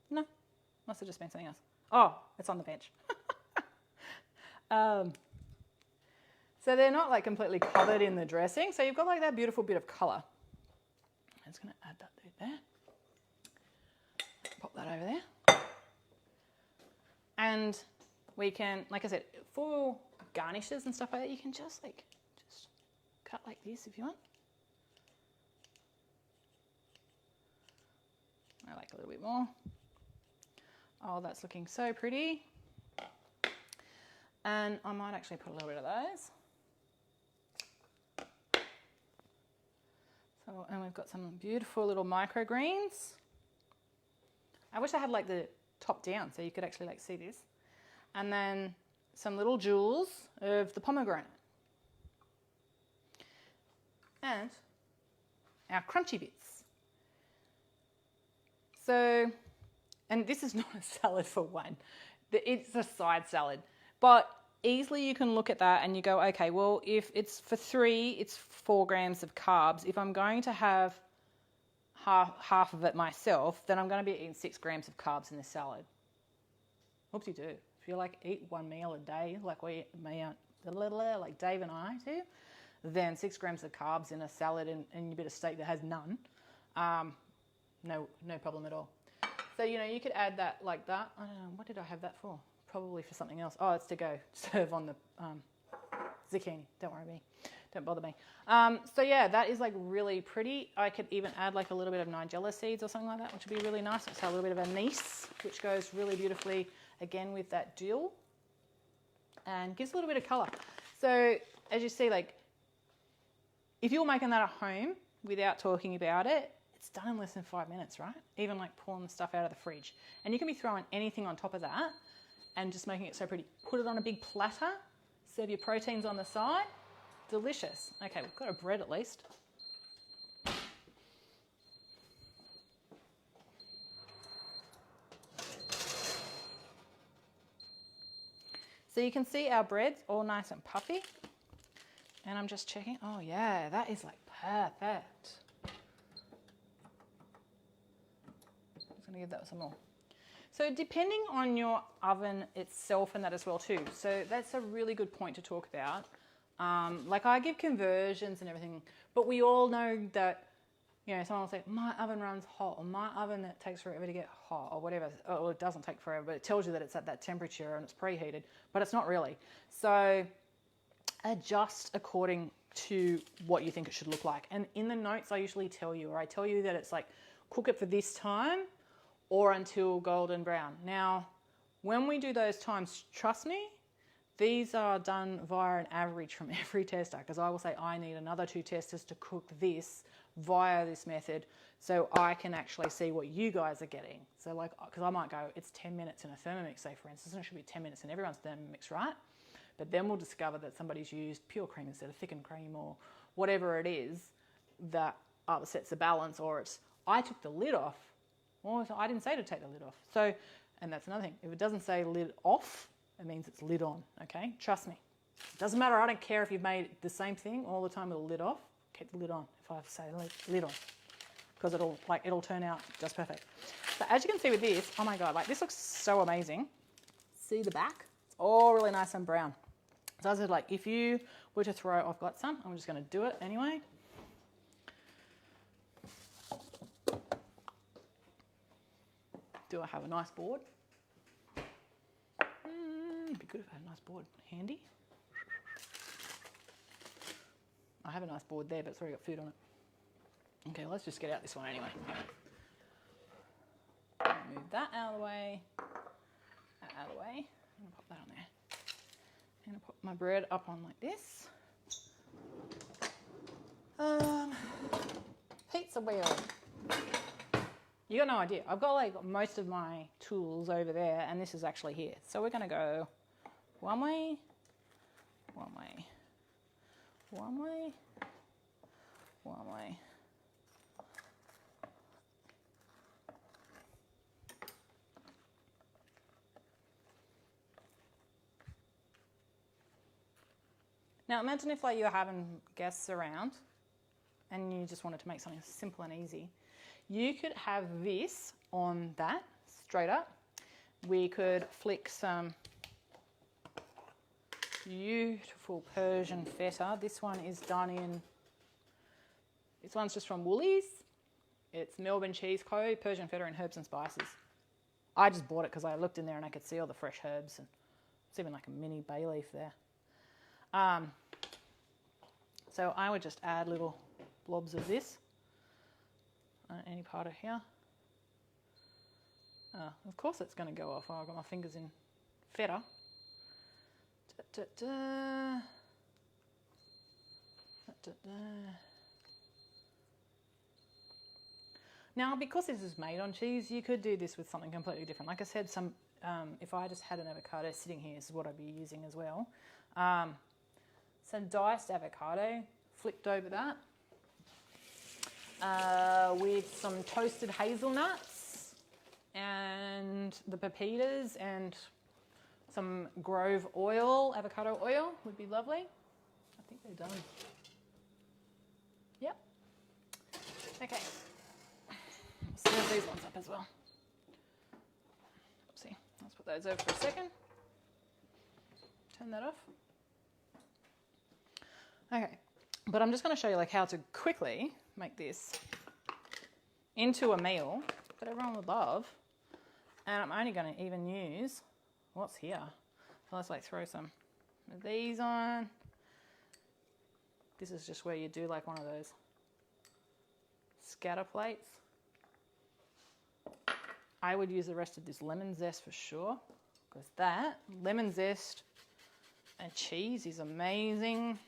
No, must have just been something else. Oh, it's on the bench. So they're not like completely covered in the dressing. So you've got like that beautiful bit of colour. I'm just going to add that there. Pop that over there. And we can, like I said, for garnishes and stuff like that, you can just cut like this if you want. I like a little bit more. Oh, that's looking so pretty. And I might actually put a little bit of those. So, and we've got some beautiful little microgreens. I wish I had like the top down so you could actually like see this. And then some little jewels of the pomegranate. And our crunchy bits. So, and this is not a salad for one. It's a side salad. But easily you can look at that and you go, okay, well, if it's for 3, it's 4 grams of carbs. If I'm going to have half of it myself, then I'm going to be eating 6 grams of carbs in this salad. Whoopsie do. If you like eat one meal a day, like like Dave and I do, then 6 grams of carbs in a salad and a bit of steak that has none, no problem at all. So, you know, you could add that like that. I don't know, what did I have that for? Probably for something else. Oh, it's to go serve on the zucchini. Don't worry me. Don't bother me. So yeah, that is like really pretty. I could even add like a little bit of nigella seeds or something like that, which would be really nice. It's a little bit of anise, which goes really beautifully again with that dill and gives a little bit of colour. So as you see, like if you're making that at home without talking about it, it's done in less than 5 minutes, right? Even like pulling the stuff out of the fridge. And you can be throwing anything on top of that and just making it so pretty. Put it on a big platter, serve your proteins on the side. Delicious. Okay, we've got a bread at least. So you can see our bread's all nice and puffy. And I'm just checking. Oh yeah, that is like perfect. Just gonna give that some more. So depending on your oven itself and that as well too. So that's a really good point to talk about. Like I give conversions and everything, but we all know that, you know, someone will say, my oven runs hot, or my oven that takes forever to get hot, or whatever. Or it doesn't take forever, but it tells you that it's at that temperature and it's preheated, but it's not really. So adjust according to what you think it should look like. And in the notes, I usually tell you, or I tell you that it's like, cook it for this time or until golden brown. Now, when we do those times, trust me, these are done via an average from every tester, because I will say I need another 2 testers to cook this via this method so I can actually see what you guys are getting. So like, because I might go, it's 10 minutes in a Thermomix, say for instance, and it should be 10 minutes in everyone's Thermomix, right? But then we'll discover that somebody's used pure cream instead of thickened cream or whatever it is that upsets the balance, or it's, I took the lid off. Well, I didn't say to take the lid off. So And that's another thing. If it doesn't say lid off, it means it's lid on, okay? Trust me. It doesn't matter. I don't care if you've made the same thing all the time with a lid off. Keep the lid on if I say lid on, because it'll turn out just perfect. So as you can see with this, oh my God, like this looks so amazing. See the back? It's all really nice and brown. So I said, like, if you were to throw, I've got some, I'm just going to do it anyway. Do I have a nice board? It'd be good if I had a nice board handy. I have a nice board there, but it's already got food on it. Okay, let's just get out this one anyway. Move that out of the way. That out of the way. I'm going to pop that on there. I'm going to put my bread up on like this. Pizza wheel. You got no idea. I've got like most of my tools over there, and this is actually here. So we're going to go one way, one way, one way, one way. Now imagine if like you're having guests around and you just wanted to make something simple and easy. You could have this on that straight up. We could flick some beautiful Persian feta. This one is done in, this one's just from Woolies. It's Melbourne Cheese Co. Persian feta and herbs and spices. I just bought it because I looked in there and I could see all the fresh herbs, and it's even like a mini bay leaf there. So I would just add little blobs of this on any part of here. Of course it's going to go off. Oh, I've got my fingers in feta. Da, da, da. Da, da, da. Now, because this is made on cheese, you could do this with something completely different. Like I said, if I just had an avocado sitting here, this is what I'd be using as well. Some diced avocado, flicked over that, with some toasted hazelnuts and the pepitas and some Grove oil, avocado oil would be lovely. I think they're done. Yep. Okay. Serve these ones up as well. Oopsie. Let's put those over for a second. Turn that off. Okay, but I'm just going to show you like how to quickly make this into a meal that everyone would love. And I'm only going to even use what's here. So let's like throw some of these on. This is just where you do like one of those scatter plates. I would use the rest of this lemon zest for sure, because that lemon zest and cheese is amazing.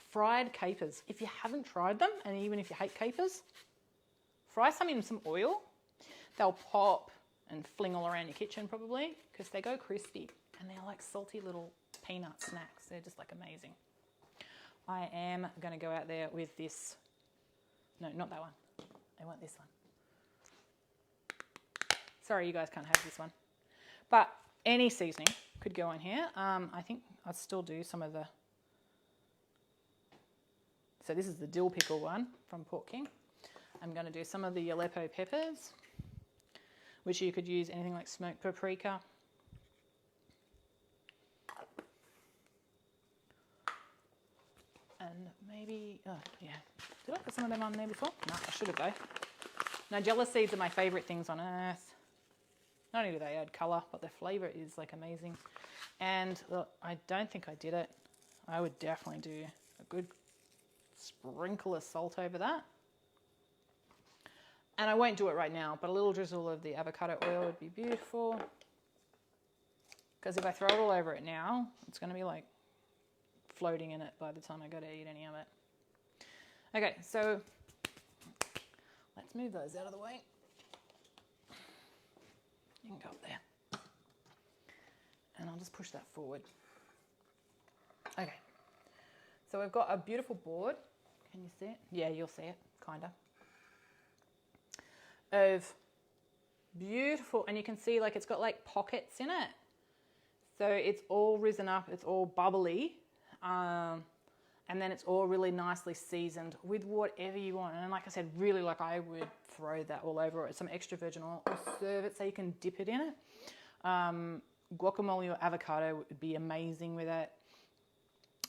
Fried capers. If you haven't tried them, and even if you hate capers, fry some in some oil. They'll pop and fling all around your kitchen probably, because they go crispy and they're like salty little peanut snacks. They're just like amazing. I am going to go out there with this. No, not that one. I want this one. Sorry, you guys can't have this one. But any seasoning could go in here. I think I'd still do some of the... So this is the dill pickle one from Pork King. I'm going to do some of the Aleppo peppers, which you could use anything like smoked paprika. And maybe, oh yeah, did I put some of them on there before? No, I should have though. Nigella seeds are my favourite things on earth. Not only do they add colour, but the flavour is like amazing. And look, I don't think I did it. I would definitely do a good sprinkle of salt over that. And I won't do it right now, but a little drizzle of the avocado oil would be beautiful. Because if I throw it all over it now, it's going to be like floating in it by the time I go to eat any of it. Okay, so let's move those out of the way. You can go up there. And I'll just push that forward. Okay, so we've got a beautiful board. Can you see it? Yeah, you'll see it, kind of beautiful, and you can see like it's got like pockets in it. So it's all risen up, it's all bubbly. And then it's all really nicely seasoned with whatever you want. And like I said, really, like I would throw that all over it, some extra virgin oil, or serve it so you can dip it in it. Guacamole or avocado would be amazing with it,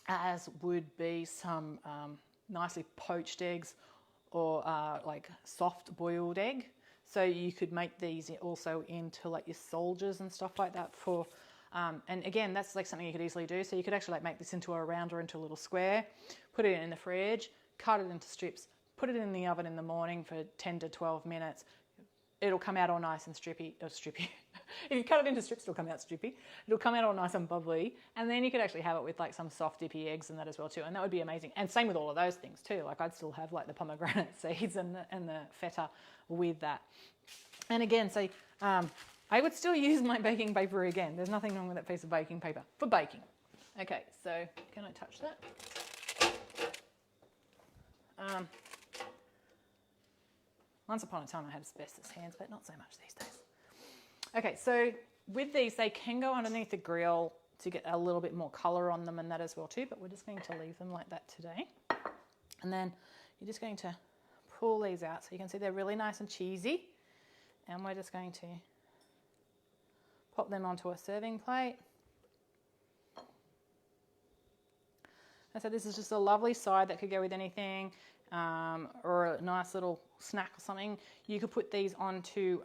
as would be some nicely poached eggs or like soft boiled egg. So you could make these also into like your soldiers and stuff like that for, and again, that's like something you could easily do. So you could actually like make this into a round or into a little square, put it in the fridge, cut it into strips, put it in the oven in the morning for 10 to 12 minutes. It'll come out all nice and strippy. If you cut it into strips, it'll come out strippy. It'll come out all nice and bubbly. And then you could actually have it with like some soft dippy eggs and that as well too. And that would be amazing. And same with all of those things too. Like I'd still have like the pomegranate seeds and the feta with that. And again, so I would still use my baking paper again. There's nothing wrong with that piece of baking paper for baking. Okay, so can I touch that? Once upon a time I had asbestos hands, but not so much these days. Okay, so with these, they can go underneath the grill to get a little bit more colour on them and that as well too, but we're just going to leave them like that today. And then you're just going to pull these out so you can see they're really nice and cheesy. And we're just going to pop them onto a serving plate. And so this is just a lovely side that could go with anything, or a nice little snack or something. You could put these onto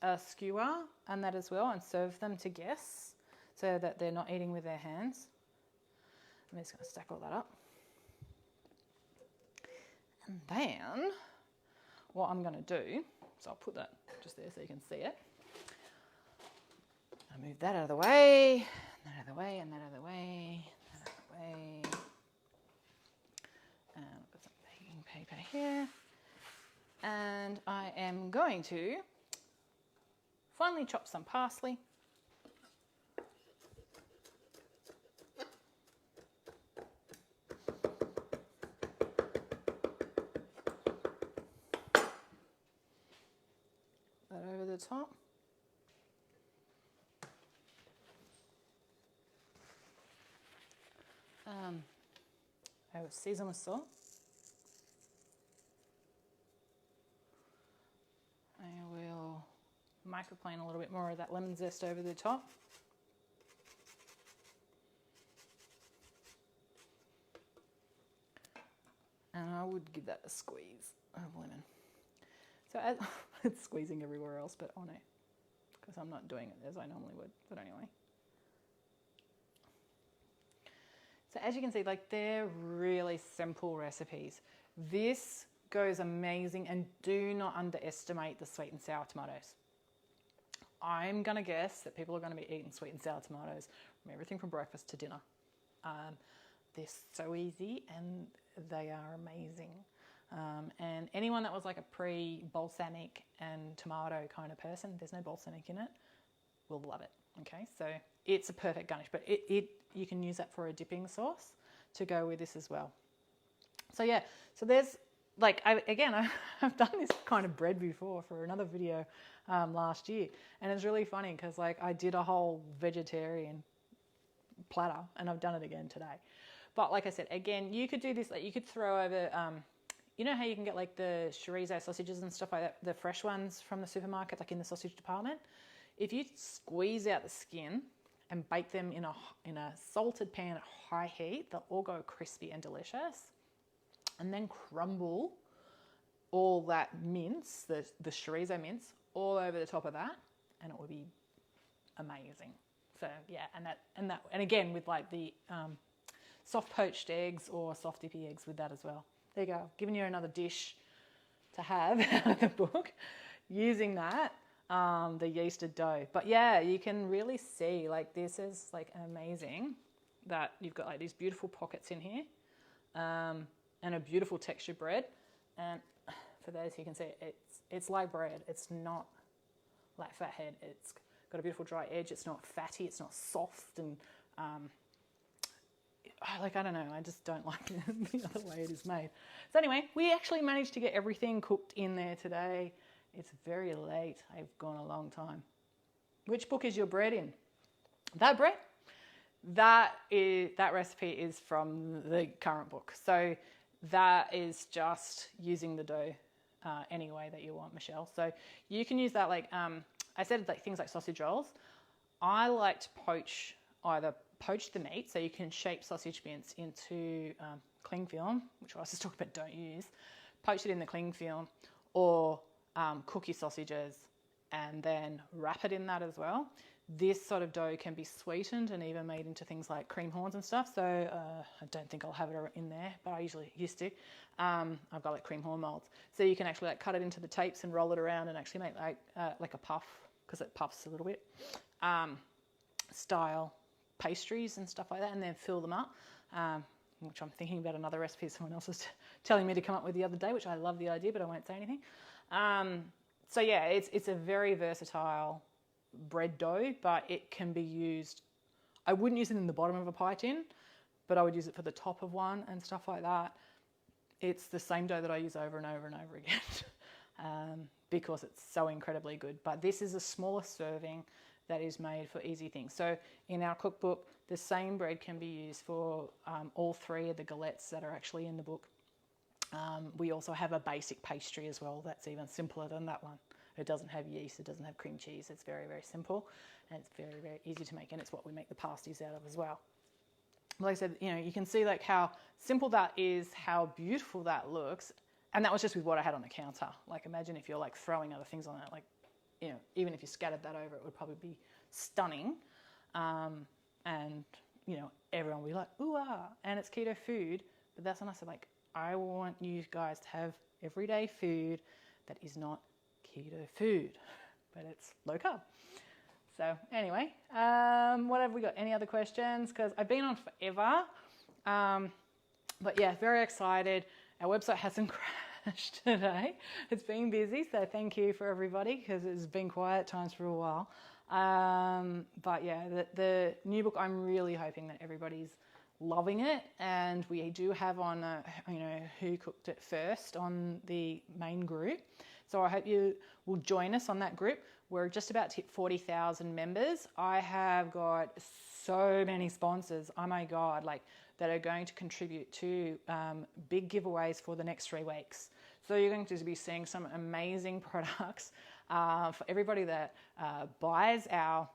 a skewer and that as well and serve them to guests so that they're not eating with their hands. I'm just going to stack all that up. And then what I'm going to do, so I'll put that just there so you can see it. I'll move that out of the way, that out of the way, and that out of the way, that out of the way. And I've got some baking paper here. And I am going to finely chop some parsley. That over the top. I will season with salt. I will microplane a little bit more of that lemon zest over the top. And I would give that a squeeze of lemon. So as it's squeezing everywhere else but on it, because I'm not doing it as I normally would, but anyway. So as you can see, like they're really simple recipes. This goes amazing, and do not underestimate the sweet and sour tomatoes. I'm gonna guess that people are gonna be eating sweet and sour tomatoes from everything from breakfast to dinner. They're so easy and they are amazing. And anyone that was like a pre-balsamic and tomato kind of person, there's no balsamic in it, will love it. Okay, so it's a perfect garnish, but you can use that for a dipping sauce to go with this as well. So yeah, so there's like, I've done this kind of bread before for another video last year, and it's really funny because like I did a whole vegetarian platter and I've done it again today. But like I said, again, you could do this, like you could throw over, you know how you can get like the chorizo sausages and stuff like that, the fresh ones from the supermarket, like in the sausage department. If you squeeze out the skin and bake them in a salted pan at high heat, they'll all go crispy and delicious. And then crumble all that mince, the chorizo mince, all over the top of that, and it will be amazing. So yeah, and again with like the soft poached eggs or soft dippy eggs with that as well. There you go, giving you another dish to have out of the book using that. The yeasted dough. But yeah, you can really see like this is like amazing that you've got like these beautiful pockets in here, and a beautiful textured bread. And for those who can see it, it's like bread. It's not like fathead. It's got a beautiful dry edge. It's not fatty. It's not soft and I don't know, I just don't like the other way it is made. So anyway, we actually managed to get everything cooked in there today. It's very late. I've gone a long time. Which book is your bread in? That bread? That recipe is from the current book. So that is just using the dough any way that you want, Michelle. So you can use that I said things like sausage rolls. I like to poach the meat, so you can shape sausage mince into cling film, which I was just talking about don't use. Poach it in the cling film, or cook your sausages and then wrap it in that as well. This sort of dough can be sweetened and even made into things like cream horns and stuff. So I don't think I'll have it in there, but I usually used to. I've got cream horn molds. So you can actually cut it into the tapes and roll it around and actually make like a puff, because it puffs a little bit, style pastries and stuff like that, and then fill them up, which I'm thinking about another recipe someone else was telling me to come up with the other day, which I love the idea, but I won't say anything. So yeah, it's a very versatile bread dough, but it can be used. I wouldn't use it in the bottom of a pie tin, but I would use it for the top of one and stuff like that. It's the same dough that I use over and over and over again because it's so incredibly good. But this is a smaller serving that is made for easy things. So in our cookbook, the same bread can be used for all three of the galettes that are actually in the book. We also have a basic pastry as well that's even simpler than that one. It doesn't have yeast, it doesn't have cream cheese. It's very, very simple, and it's very, very easy to make, and it's what we make the pasties out of as well. Like I said, you can see how simple that is, how beautiful that looks, and that was just with what I had on the counter. Imagine if you're throwing other things on it, even if you scattered that over, it would probably be stunning, and everyone will be like, ooh ah, and it's keto food. But that's when I said, I want you guys to have everyday food that is not keto food, but it's low carb. So anyway, what have we got? Any other questions? Because I've been on forever. But yeah, very excited. Our website hasn't crashed today. It's been busy, so thank you for everybody, because it's been quiet times for a while. But yeah, the new book, I'm really hoping that everybody's loving it, and we do have on who cooked it first on the main group. So I hope you will join us on that group. We're just about to hit 40,000 members. I have got so many sponsors, oh my God, that are going to contribute to big giveaways for the next 3 weeks. So you're going to be seeing some amazing products for everybody that buys our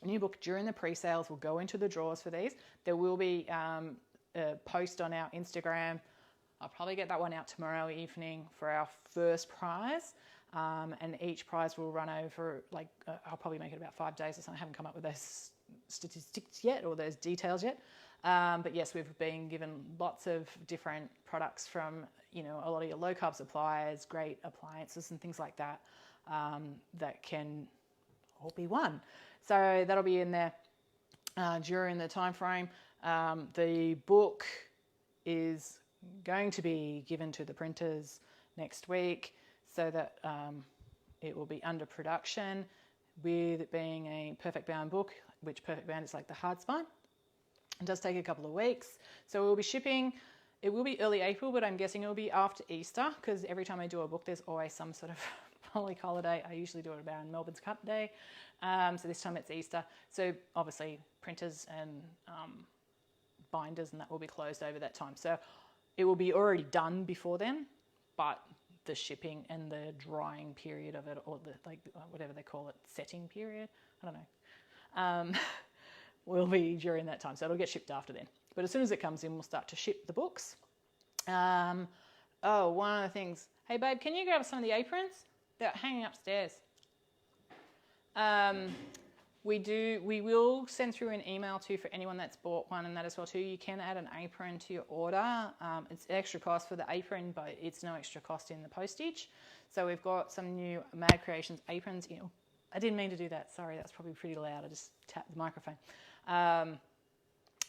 new book during the pre-sales. Will go into the drawers for these. There will be a post on our Instagram. I'll probably get that one out tomorrow evening for our first prize. And each prize will run over, I'll probably make it about 5 days or something. I haven't come up with those statistics yet or those details yet. But yes, we've been given lots of different products from, a lot of your low carb suppliers, great appliances and things like that, that can all be won. So that'll be in there during the time frame. The book is going to be given to the printers next week, so that it will be under production, with it being a perfect bound book, which perfect bound is like the hard spine. It does take a couple of weeks. So we'll be shipping, it will be early April, but I'm guessing it will be after Easter, because every time I do a book, there's always some sort of public holiday. I usually do it around Melbourne's Cup Day. So this time it's Easter. So obviously printers and binders and that will be closed over that time. So it will be already done before then, but the shipping and the drying period of it, or the whatever they call it, setting period, I don't know, will be during that time. So it'll get shipped after then. But as soon as it comes in, we'll start to ship the books. One of the things, hey babe, can you grab some of the aprons? They're hanging upstairs. We will send through an email too for anyone that's bought one and that as well too. You can add an apron to your order. It's extra cost for the apron, but it's no extra cost in the postage. So we've got some new Mad Creations aprons. I didn't mean to do that. Sorry, that's probably pretty loud. I just tapped the microphone.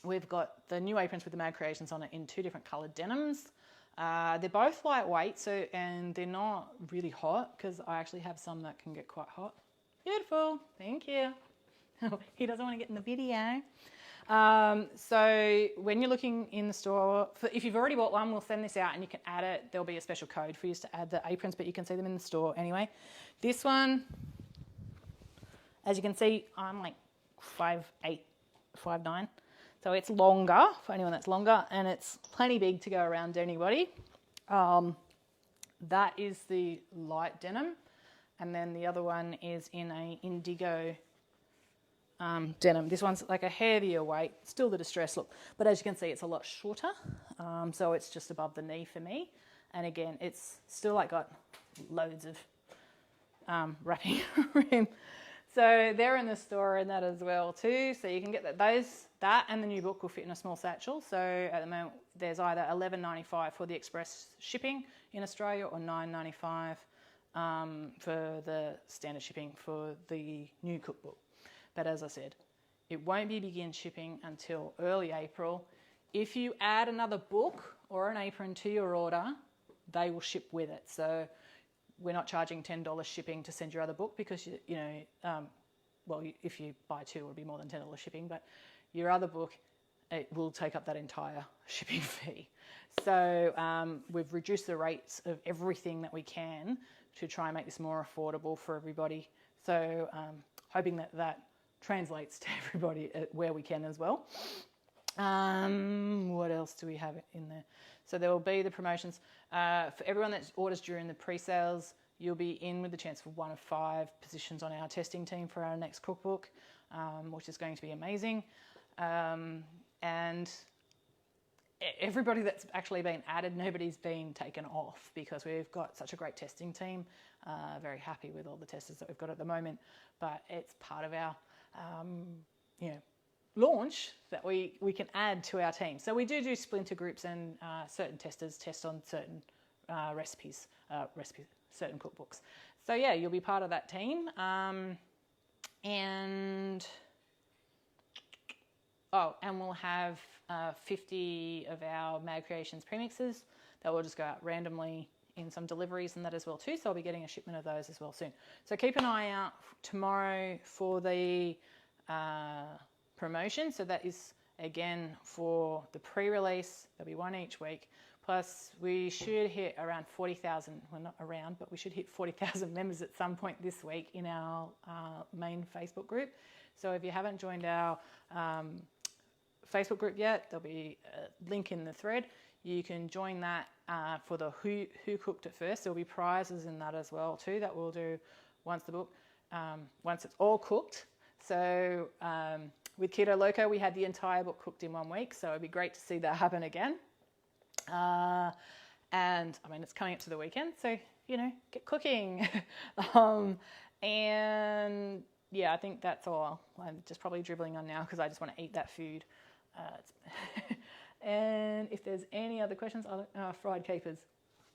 We've got the new aprons with the Mad Creations on it in 2 different coloured denims. They're both lightweight, and they're not really hot, because I actually have some that can get quite hot. Beautiful, thank you. He doesn't want to get in the video. So when you're looking in the store, if you've already bought one, we'll send this out and you can add it. There'll be a special code for you to add the aprons, but you can see them in the store anyway. This one, as you can see, I'm like 5'8", 5'9". So it's longer, for anyone that's longer, and it's plenty big to go around anybody. That is the light denim, and then the other one is in a indigo denim. This one's like a heavier weight, still the distress look, but as you can see, it's a lot shorter. So it's just above the knee for me. And again, it's still like got loads of wrapping around. So they're in the store and that as well too. So you can get that and the new book will fit in a small satchel. So at the moment, there's either $11.95 for the express shipping in Australia or $9.95 for the standard shipping for the new cookbook. But as I said, it won't begin shipping until early April. If you add another book or an apron to your order, they will ship with it. So we're not charging $10 shipping to send your other book because, if you buy two, it'll be more than $10 shipping. But your other book, it will take up that entire shipping fee. So we've reduced the rates of everything that we can to try and make this more affordable for everybody. So hoping that translates to everybody where we can as well. What else do we have in there? So there will be the promotions. For everyone that orders during the pre-sales, you'll be in with the chance for one of 5 positions on our testing team for our next cookbook, which is going to be amazing. And everybody that's actually been added, nobody's been taken off because we've got such a great testing team. Very happy with all the testers that we've got at the moment, but it's part of our launch that we can add to our team. So we do splinter groups and certain testers test on certain recipes, certain cookbooks. So yeah, you'll be part of that team. And we'll have 50 of our Mad Creations premixes that will just go out randomly in some deliveries and that as well too. So I'll be getting a shipment of those as well soon. So keep an eye out tomorrow for the promotion. So that is again for the pre-release. There'll be one each week. Plus we should hit around 40,000, well not around, but we should hit 40,000 members at some point this week in our main Facebook group. So if you haven't joined our Facebook group yet, there'll be a link in the thread. You can join that for the who cooked it first. There'll be prizes in that as well too that we'll do once it's all cooked. So with Keto Loco, we had the entire book cooked in 1 week. So it'd be great to see that happen again. And I mean, it's coming up to the weekend, so, get cooking. And yeah, I think that's all. I'm just probably dribbling on now because I just want to eat that food. And if there's any other questions, fried capers.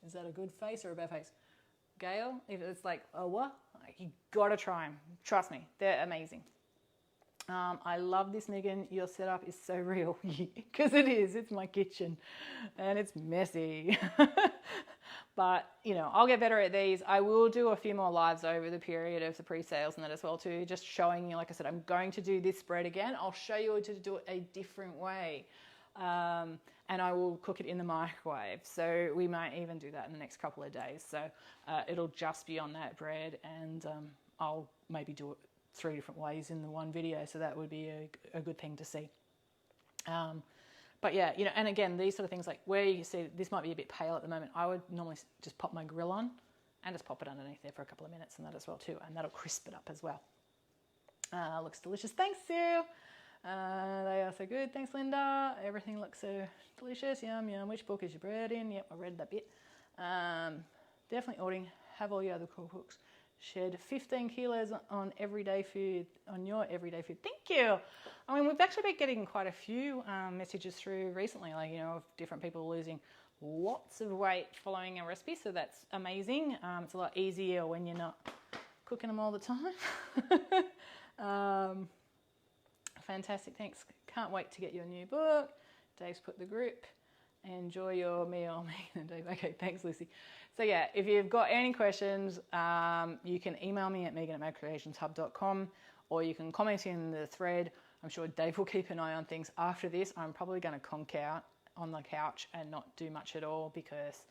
Is that a good face or a bad face? Gail, if it's like, oh, what? You got to try them. Trust me, they're amazing. I love this, Megan. Your setup is so real because it is. It's my kitchen and it's messy. But, I'll get better at these. I will do a few more lives over the period of the pre-sales and that as well too. Just showing you, like I said, I'm going to do this bread again. I'll show you how to do it a different way. And I will cook it in the microwave. So we might even do that in the next couple of days. So it'll just be on that bread and I'll maybe do it 3 different ways in the one video, so that would be a good thing to see. But yeah, and again, these sort of things, like where you see this might be a bit pale at the moment, I would normally just pop my grill on and just pop it underneath there for a couple of minutes and that as well too, and that'll crisp it up as well. Looks delicious. Thanks, Sue. They are so good. Thanks, Linda. Everything looks so delicious. Yum, yum. Which book is your bread in? Yep, I read that bit. Definitely ordering. Have all your other cookbooks. Shed 15 kilos on everyday food, on your everyday food. Thank you. I mean, we've actually been getting quite a few messages through recently, of different people losing lots of weight following our recipe. So that's amazing. It's a lot easier when you're not cooking them all the time. Fantastic. Thanks. Can't wait to get your new book. Dave's put the group. Enjoy your meal, Megan and Dave. Okay, thanks, Lucy. So yeah, if you've got any questions, you can email me at megan@madcreationshub.com, or you can comment in the thread I'm sure Dave will keep an eye on things. After this, I'm probably going to conk out on the couch and not do much at all because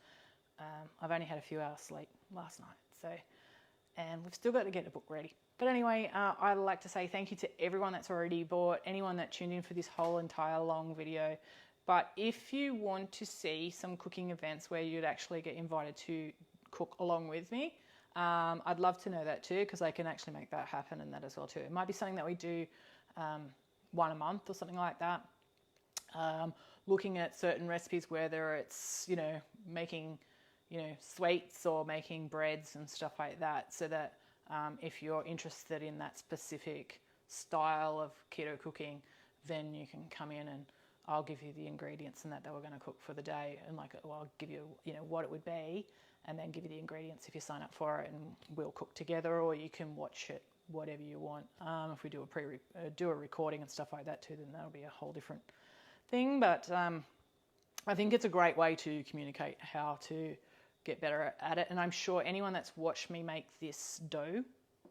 I've only had a few hours sleep last night. So, and we've still got to get the book ready. But anyway, I'd like to say thank you to everyone that's already bought, anyone that tuned in for this whole entire long video. But if you want to see some cooking events where you'd actually get invited to cook along with me, I'd love to know that too, because I can actually make that happen and that as well too. It might be something that we do one a month or something like that. Looking at certain recipes, whether it's, you know, making, you know, sweets or making breads and stuff like that, so that if you're interested in that specific style of keto cooking, then you can come in and I'll give you the ingredients and that we're going to cook for the day, and like, well, I'll give you, you know, what it would be, and then give you the ingredients if you sign up for it, and we'll cook together, or you can watch it, whatever you want. If we do a recording and stuff like that too, then that'll be a whole different thing. But I think it's a great way to communicate how to get better at it. And I'm sure anyone that's watched me make this dough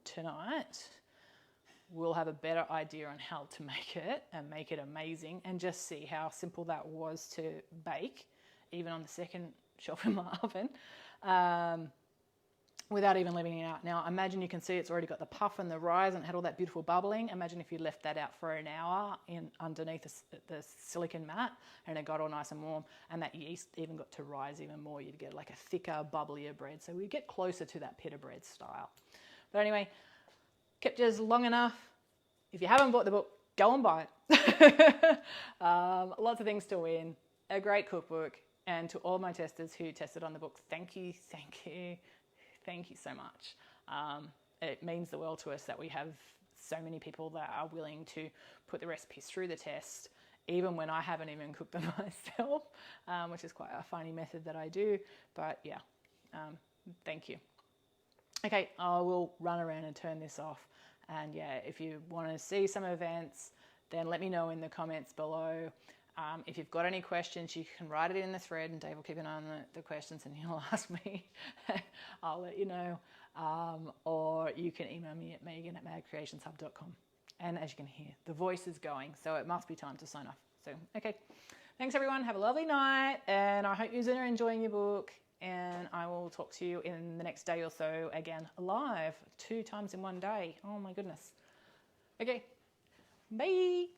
tonight will have a better idea on how to make it and make it amazing, and just see how simple that was to bake, even on the second shelf in my oven, without even leaving it out. Now, imagine, you can see it's already got the puff and the rise and it had all that beautiful bubbling. Imagine if you left that out for an hour underneath the silicone mat and it got all nice and warm, and that yeast even got to rise even more. You'd get like a thicker, bubblier bread. So we get closer to that pita bread style. But anyway, kept yours long enough. If you haven't bought the book, go and buy it. Lots of things to win, a great cookbook, and to all my testers who tested on the book, thank you, thank you, thank you so much. It means the world to us that we have so many people that are willing to put the recipes through the test, even when I haven't even cooked them myself, which is quite a funny method that I do. But yeah, thank you. Okay, I will run around and turn this off. And yeah, if you want to see some events, then let me know in the comments below. If you've got any questions, you can write it in the thread and Dave will keep an eye on the questions and he'll ask me. I'll let you know. Or you can email me at megan@madcreationshub.com. And as you can hear, the voice is going, so it must be time to sign off. So, okay. Thanks everyone. Have a lovely night. And I hope you're enjoying your book. And I will talk to you in the next day or so again, live, 2 times in one day. Oh my goodness. Okay. Bye.